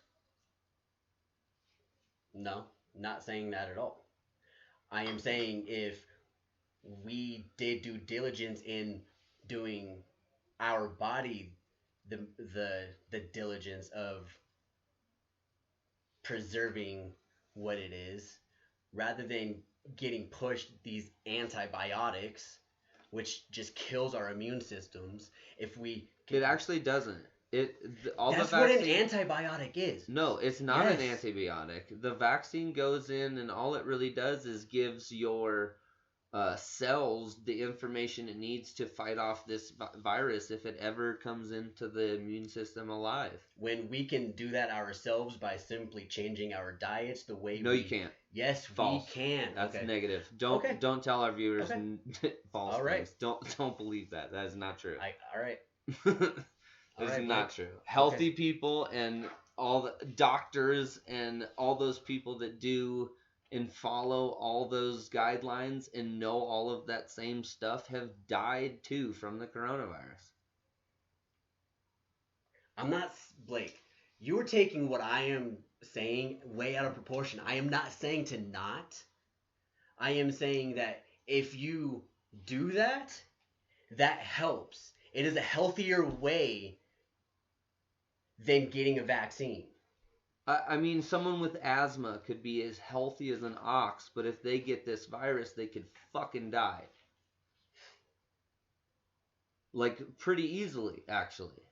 No, not saying that at all. I am saying if we did due diligence in doing our body the diligence of preserving what it is, rather than getting pushed these antibiotics, which just kills our immune systems. If we It actually doesn't. All That's the what an vaccine. antibiotic is. No, it's not an Yes. antibiotic. The vaccine goes in, and all it really does is gives your cells the information it needs to fight off this virus if it ever comes into the immune system alive. When we can do that ourselves by simply changing our diets the way No, you can't. Yes, False. we can. That's Okay. negative. Okay. Don't tell our viewers Okay. false All right. things. Don't believe that. That is not true. All right. This right, is not Blake. true. Healthy people and all the doctors and all those people that do and follow all those guidelines and know all of that same stuff have died too from the coronavirus. I'm not, Blake. You are taking what I am saying way out of proportion. I am not saying to not. I am saying that if you do that, that helps. It is a healthier way than getting a vaccine. I mean, someone with asthma could be as healthy as an ox, but if they get this virus, they could fucking die. Like, pretty easily, actually.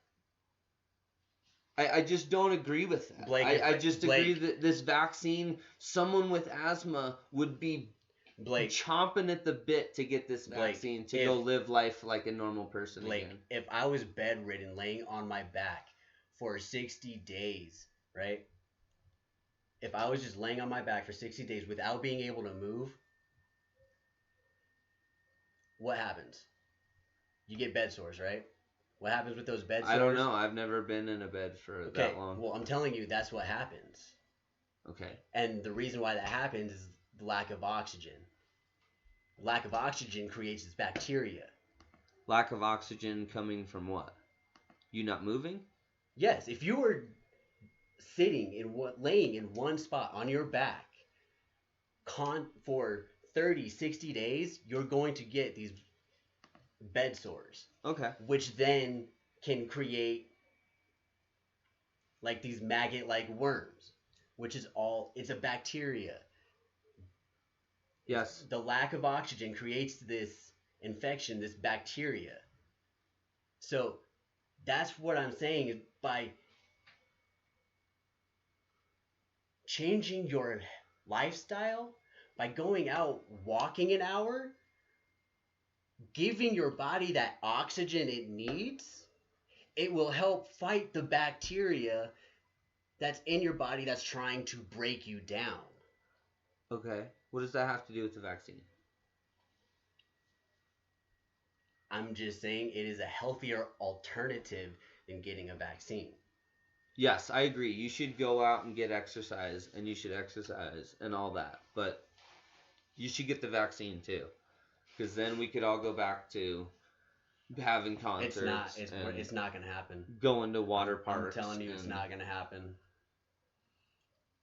I just don't agree with that. Blake, I just Blake. agree that this vaccine, someone with asthma would be Blake, chomping at the bit to get this Blake, vaccine to go live life like a normal person Blake, again. if I was bedridden, laying on my back for 60 days, right? If I was just laying on my back for 60 days without being able to move, what happens? You get bed sores, right? What happens with those bed sores? I don't know. I've never been in a bed for that long. Well, I'm telling you, that's what happens. Okay. And the reason why that happens is the lack of oxygen. Lack of oxygen creates this bacteria. Lack of oxygen coming from what? You not moving? Yes, if you were laying in one spot on your back for 30, 60 days, you're going to get these bed sores. Okay. Which then can create like these maggot-like worms, which is it's a bacteria. Yes. The lack of oxygen creates this infection, this bacteria. So that's what I'm saying is by changing your lifestyle, by going out walking an hour, giving your body that oxygen it needs, it will help fight the bacteria that's in your body that's trying to break you down. Okay. What does that have to do with the vaccine? I'm just saying it is a healthier alternative than getting a vaccine. Yes, I agree. You should go out and get exercise, and you should exercise and all that. But you should get the vaccine too, because then we could all go back to having concerts. It's not going to happen. Going to water parks. I'm telling you, it's not going to happen.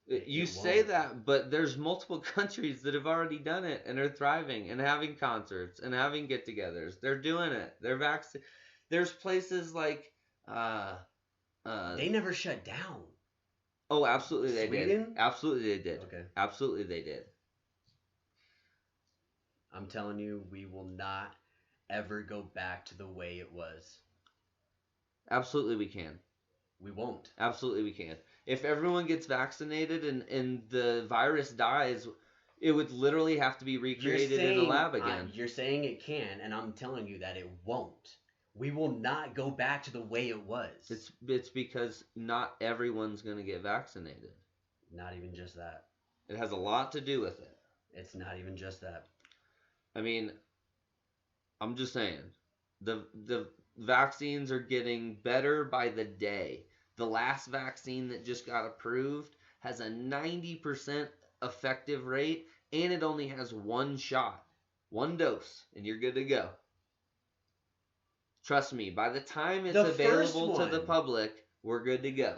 You say that, but there's multiple countries that have already done it and are thriving and having concerts and having get-togethers. They're doing it. They're There's places like they never shut down. Oh, absolutely they Sweden? did. Absolutely they did. Okay. Absolutely they did. I'm telling you, we will not ever go back to the way it was. Absolutely we can. We won't. Absolutely we can. If everyone gets vaccinated and the virus dies, it would literally have to be recreated in a lab again. You're saying it can, and I'm telling you that it won't. We will not go back to the way it was. It's because not everyone's going to get vaccinated. Not even just that. It has a lot to do with it. It's not even just that. I mean, I'm just saying, the vaccines are getting better by the day. The last vaccine that just got approved has a 90% effective rate, and it only has one shot, one dose, and you're good to go. Trust me, by the time it's available to the public, we're good to go.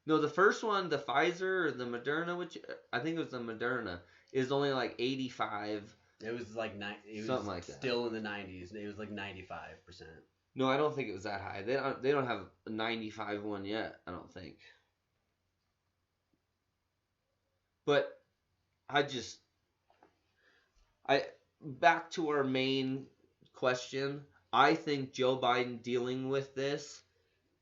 No, the first one, the Pfizer or the Moderna, which I think it was the Moderna, is only like 85. It was like it was something like that. Still in the 90s. It was like 95%. No, I don't think it was that high. They don't have a 95 one yet, I don't think. But I just I back to our main question. I think Joe Biden dealing with this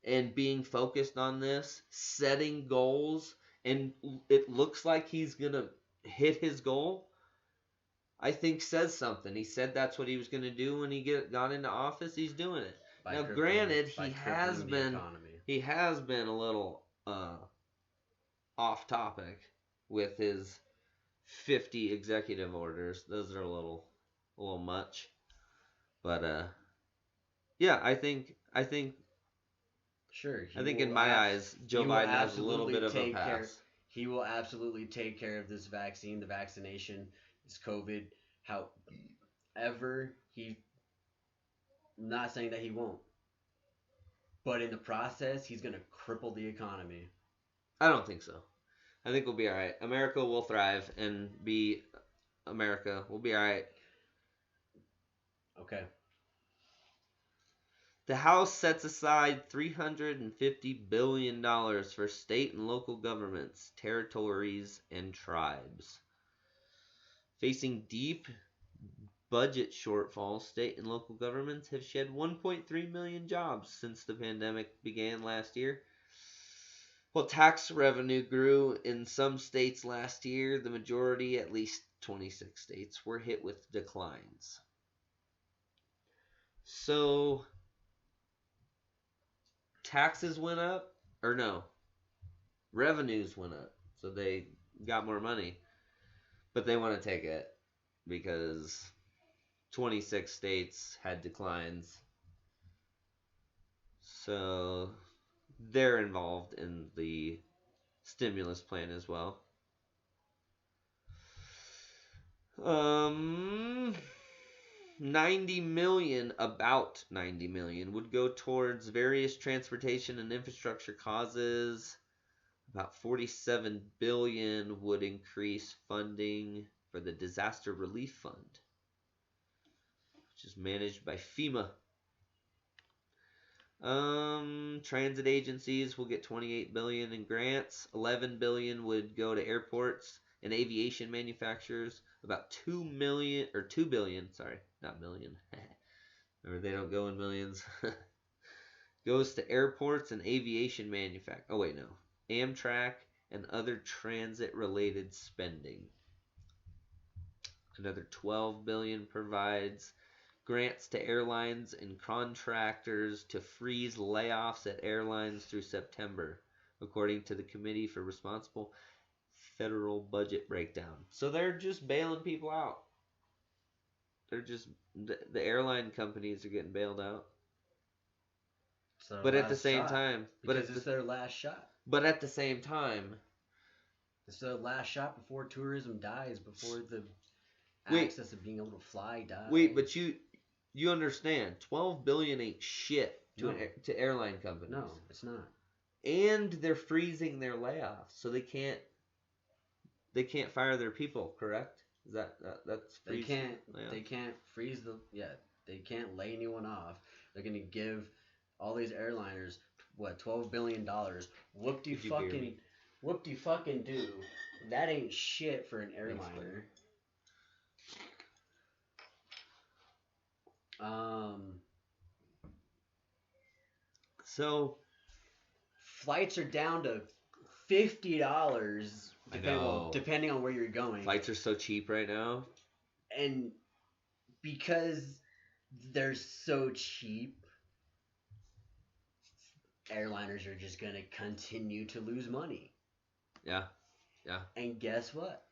and being focused on this, setting goals, and it looks like he's going to hit his goal, I think says something. He said that's what he was going to do when he got into office. He's doing it. Now, granted, he has been a little off topic with his 50 executive orders. Those are a little much. But yeah, I think Sure. I think in my eyes, Joe Biden has a little bit of a pass. He will absolutely take care of this vaccine, the vaccination, this COVID. However, I'm not saying that he won't, but in the process, he's gonna cripple the economy. I don't think so. I think we'll be all right. America will thrive and be America. We'll be all right. Okay. The House sets aside $350 billion for state and local governments, territories, and tribes. Facing deep budget shortfalls, state and local governments have shed 1.3 million jobs since the pandemic began last year. While tax revenue grew in some states last year, the majority, at least 26 states, were hit with declines. So taxes went up, or no, revenues went up, so they got more money, but they want to take it because 26 states had declines, so they're involved in the stimulus plan as well. 90 million, about 90 million, would go towards various transportation and infrastructure causes. About 47 billion would increase funding for the Disaster Relief Fund, which is managed by FEMA. Transit agencies will get 28 billion in grants. 11 billion would go to airports and aviation manufacturers. About 2 billion, sorry, not million. Remember, they don't go in millions. Goes to airports and aviation manufacturers. Oh wait, no. Amtrak and other transit-related spending. Another 12 billion provides grants to airlines and contractors to freeze layoffs at airlines through September, according to the Committee for Responsible Federal Budget Breakdown. So they're just bailing people out. They're just, the airline companies are getting bailed out. But at the same time, because it's their last shot. But at the same time, it's their last shot before tourism dies, before the access of being able to fly dies. Wait, but you understand, 12 billion ain't shit to airline companies. No, it's not. And they're freezing their layoffs, so they can't fire their people, correct? Is that's freezing? They can't freeze they can't lay anyone off. They're gonna give all these airliners $12 billion. Whoop-de fucking do. That ain't shit for an airliner. So flights are down to $50 depending on where you're going. Flights are so cheap right now. And because they're so cheap, airliners are just going to continue to lose money. Yeah. And guess what?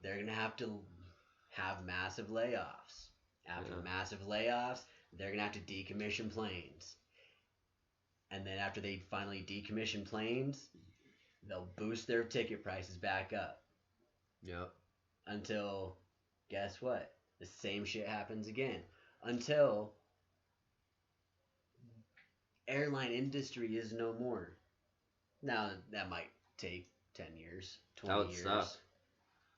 They're going to have massive layoffs. After massive layoffs, they're going to have to decommission planes. And then after they finally decommission planes, they'll boost their ticket prices back up. Yep. Until, guess what? The same shit happens again. Until airline industry is no more. Now, that might take 10 years, 20 years. Suck.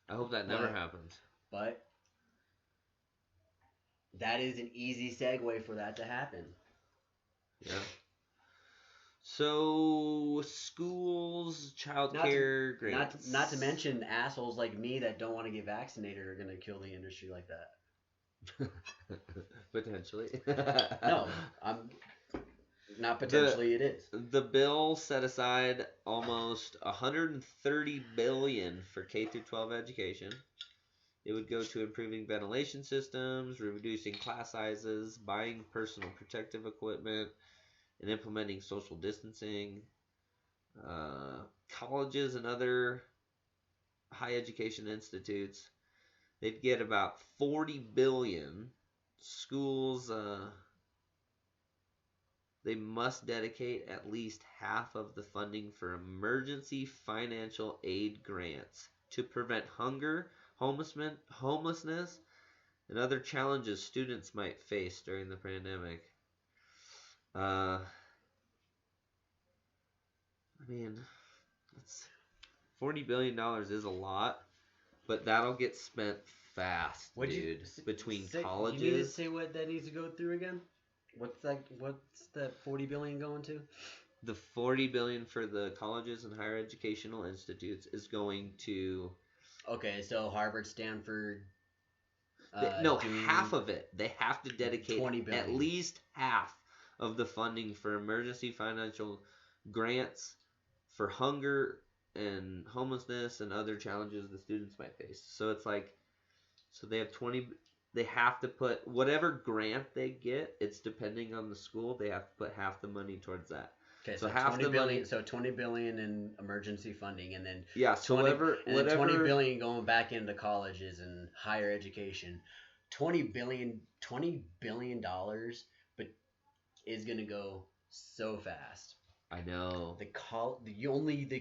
I hope that never happens. But that is an easy segue for that to happen. Yeah. So schools, Not to childcare, grants. not to mention assholes like me that don't want to get vaccinated are gonna kill the industry like that. Potentially. No, I'm not potentially. It is. The bill set aside almost 130 billion for K through 12 education. It would go to improving ventilation systems, reducing class sizes, buying personal protective equipment, and implementing social distancing. Colleges and other high education institutes, they'd get about 40 billion. Schools, they must dedicate at least half of the funding for emergency financial aid grants to prevent hunger, homelessness, and other challenges students might face during the pandemic. I mean, that's $40 billion is a lot, but that'll get spent fast, dude. Between colleges. You need to say what that needs to go through again. What's that 40 billion going to? The 40 billion for the colleges and higher educational institutes is going to. Okay, so Harvard, Stanford. Half of it. They have to dedicate 20 billion. At least half of the funding for emergency financial grants for hunger and homelessness and other challenges the students might face. So it's like, so they have 20. They have to put whatever grant they get. It's depending on the school. They have to put half the money towards that. Okay, so half 20 billion. Money, so 20 billion in emergency funding, and then so 20 billion going back into colleges and higher education. $20 billion dollars, but is gonna go so fast. I know. The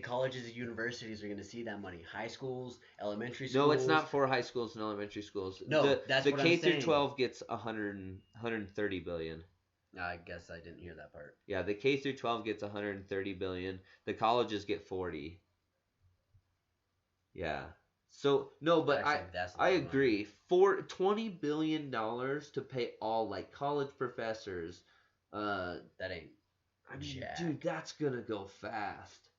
colleges and universities are going to see that money. High schools, elementary schools. No, it's not for high schools and elementary schools. No, that's what I'm saying. The K through 12 gets 130 billion. I guess I didn't hear that part. Yeah, the K through 12 gets 130 billion. The colleges get 40. Yeah. So no, but actually, I agree. For $20 billion to pay all like college professors, that ain't. I mean, dude, that's gonna go fast.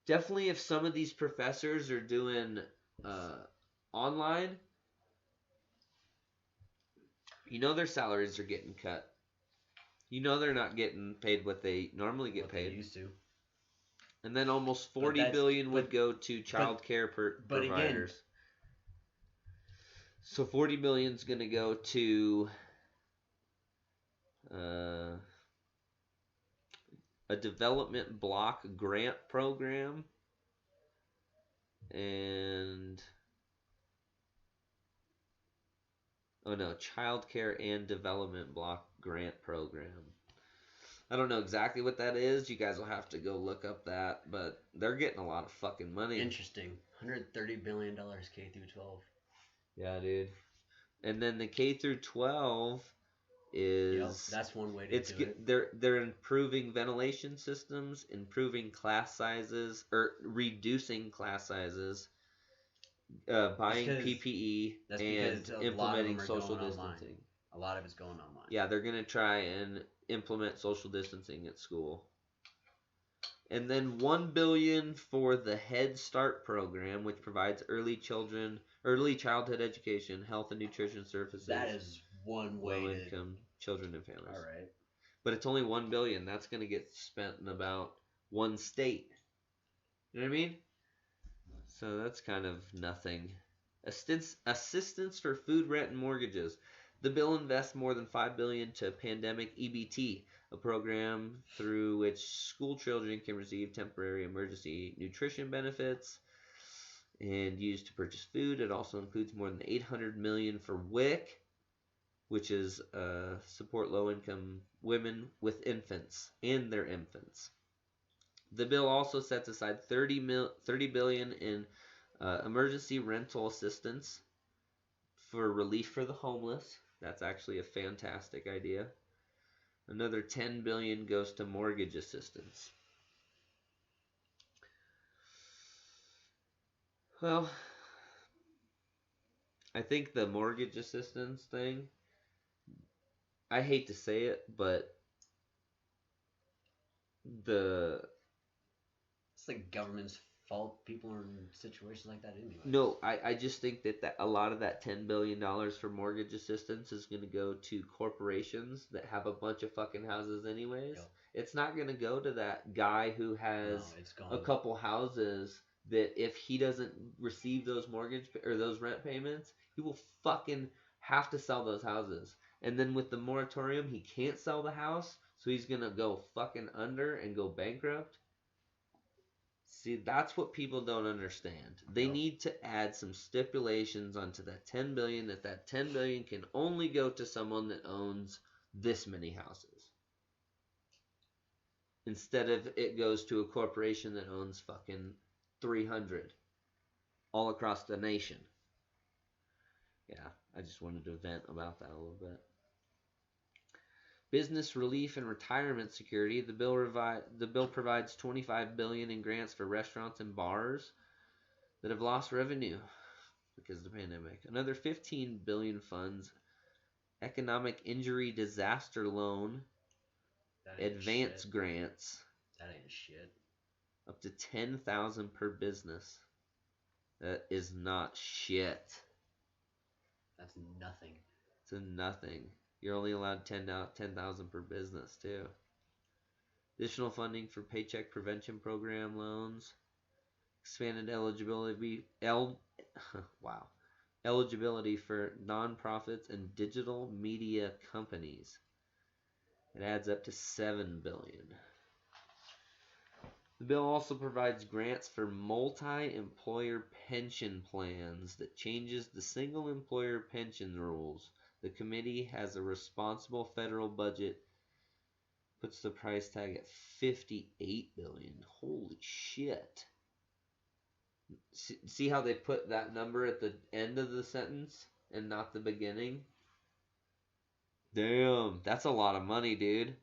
Definitely, if some of these professors are doing online, their salaries are getting cut. They're not getting paid what they normally get paid. They used to. And then almost 40 billion would go to child care providers. Again, so 40 billion is gonna go to a development block grant program and childcare and development block grant program. I don't know exactly what that is. You guys will have to go look up that, but they're getting a lot of fucking money. Interesting. $130 billion K through 12. Yeah, dude. And then the K through 12 is that's one way to do it. They're improving ventilation systems, improving class sizes, or reducing class sizes, buying PPE, and implementing social distancing. A lot of it's going online. Yeah, they're gonna try and implement social distancing at school. And then $1 billion for the Head Start program, which provides early childhood education, health and nutrition services. That is one way low income children and families. All right. But it's only $1 billion. That's going to get spent in about one state. You know what I mean? So that's kind of nothing. Assistance for food, rent, and mortgages. The bill invests more than $5 billion to pandemic EBT, a program through which school children can receive temporary emergency nutrition benefits and used to purchase food. It also includes more than $800 million for WIC, which is support low-income women with infants and their infants. The bill also sets aside $30 billion in emergency rental assistance for relief for the homeless. That's actually a fantastic idea. Another $10 billion goes to mortgage assistance. Well, I think the mortgage assistance thing, I hate to say it, but the It's the government's fault. People are in situations like that anyway. No, I just think that a lot of that $10 billion for mortgage assistance is going to go to corporations that have a bunch of fucking houses anyways. Yep. It's not going to go to that guy who has No, it's gone. a couple houses that if he doesn't receive those mortgage or those rent payments, he will fucking have to sell those houses. And then with the moratorium, he can't sell the house, so he's going to go fucking under and go bankrupt. See, that's what people don't understand. They No. need to add some stipulations onto that 10 billion that 10 billion can only go to someone that owns this many houses. Instead of it goes to a corporation that owns fucking 300 all across the nation. Yeah, I just wanted to vent about that a little bit. Business relief and retirement security. The bill provides $25 billion in grants for restaurants and bars that have lost revenue because of the pandemic. Another $15 billion funds economic injury disaster loan advance shit. grants. That ain't shit. Up to $10,000 per business. That is not shit. That's nothing. It's a nothing. You're only allowed 10,000 per business too. Additional funding for paycheck prevention program loans. Expanded eligibility eligibility for nonprofits and digital media companies. It adds up to $7 billion. The bill also provides grants for multi-employer pension plans that changes the single employer pension rules. The committee has a responsible federal budget, puts the price tag at $58 billion. Holy shit. See how they put that number at the end of the sentence and not the beginning? Damn, that's a lot of money, dude.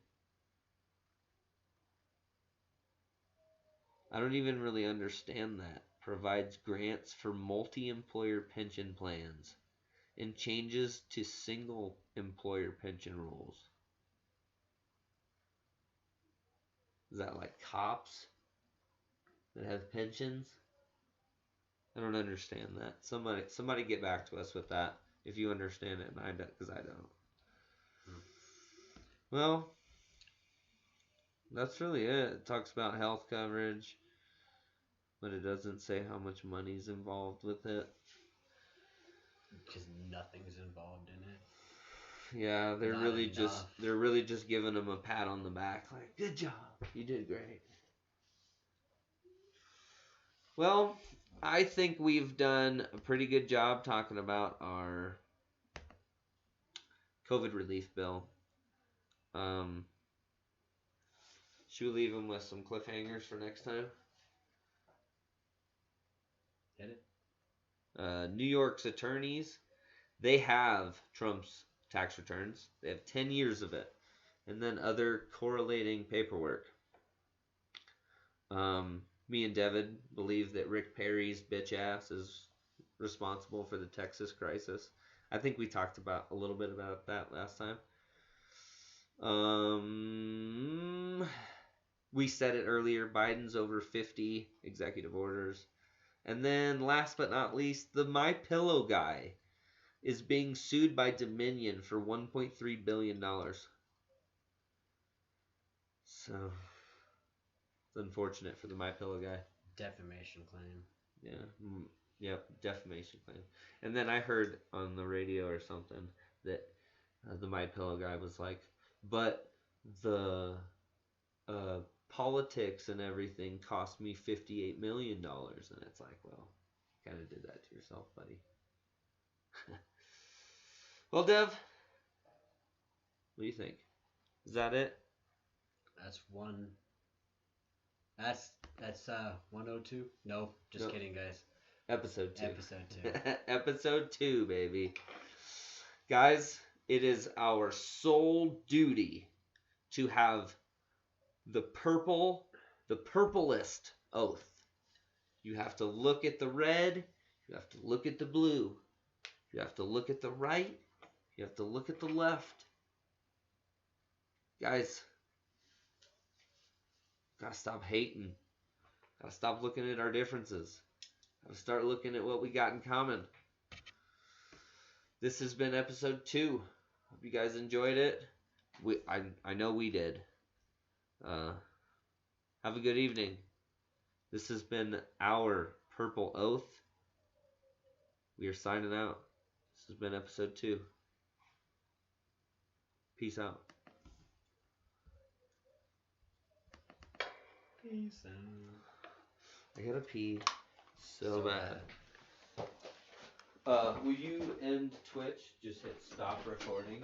I don't even really understand that. Provides grants for multi-employer pension plans and changes to single employer pension rules. Is that like cops that have pensions? I don't understand that. Somebody get back to us with that if you understand it, and I don't, because I don't. Well, that's really it. It talks about health coverage, but it doesn't say how much money's involved with it. Because nothing's involved in it. Yeah, they're Not really enough. just giving them a pat on the back, like, good job, you did great. Well, I think we've done a pretty good job talking about our COVID relief bill. Should we leave them with some cliffhangers for next time? Hit it. New York's attorneys, they have Trump's tax returns. They have 10 years of it. And then other correlating paperwork. Me and Devin believe that Rick Perry's bitch ass is responsible for the Texas crisis. I think we talked about a little bit about that last time. We said it earlier, Biden's over 50 executive orders. And then last but not least, the My Pillow guy is being sued by Dominion for $1.3 billion. So, it's unfortunate for the My Pillow guy. Defamation claim. Yeah. Yep, defamation claim. And then I heard on the radio or something that the My Pillow guy was like, but the politics and everything cost me $58 million. And it's like, well, you kind of did that to yourself, buddy. Well, Dev, what do you think? Is that it? That's one. That's 102. No, just No. kidding, guys. Episode 2. Episode 2. Episode 2, baby. Guys, it is our sole duty to have the purplest oath. You have to look at the red, you have to look at the blue, you have to look at the right, you have to look at the left. Guys, Gotta stop hating. Gotta stop looking at our differences. Gotta start looking at what we got in common. This has been episode 2. Hope you guys enjoyed it. I know we did. Have a good evening. This has been our Purple Oath. We are signing out. This has been episode 2. Peace out. Peace out. I gotta pee so bad. Will you end Twitch? Just hit stop recording.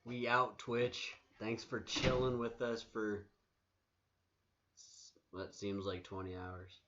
We out, Twitch. Thanks for chilling with us for what seems like 20 hours.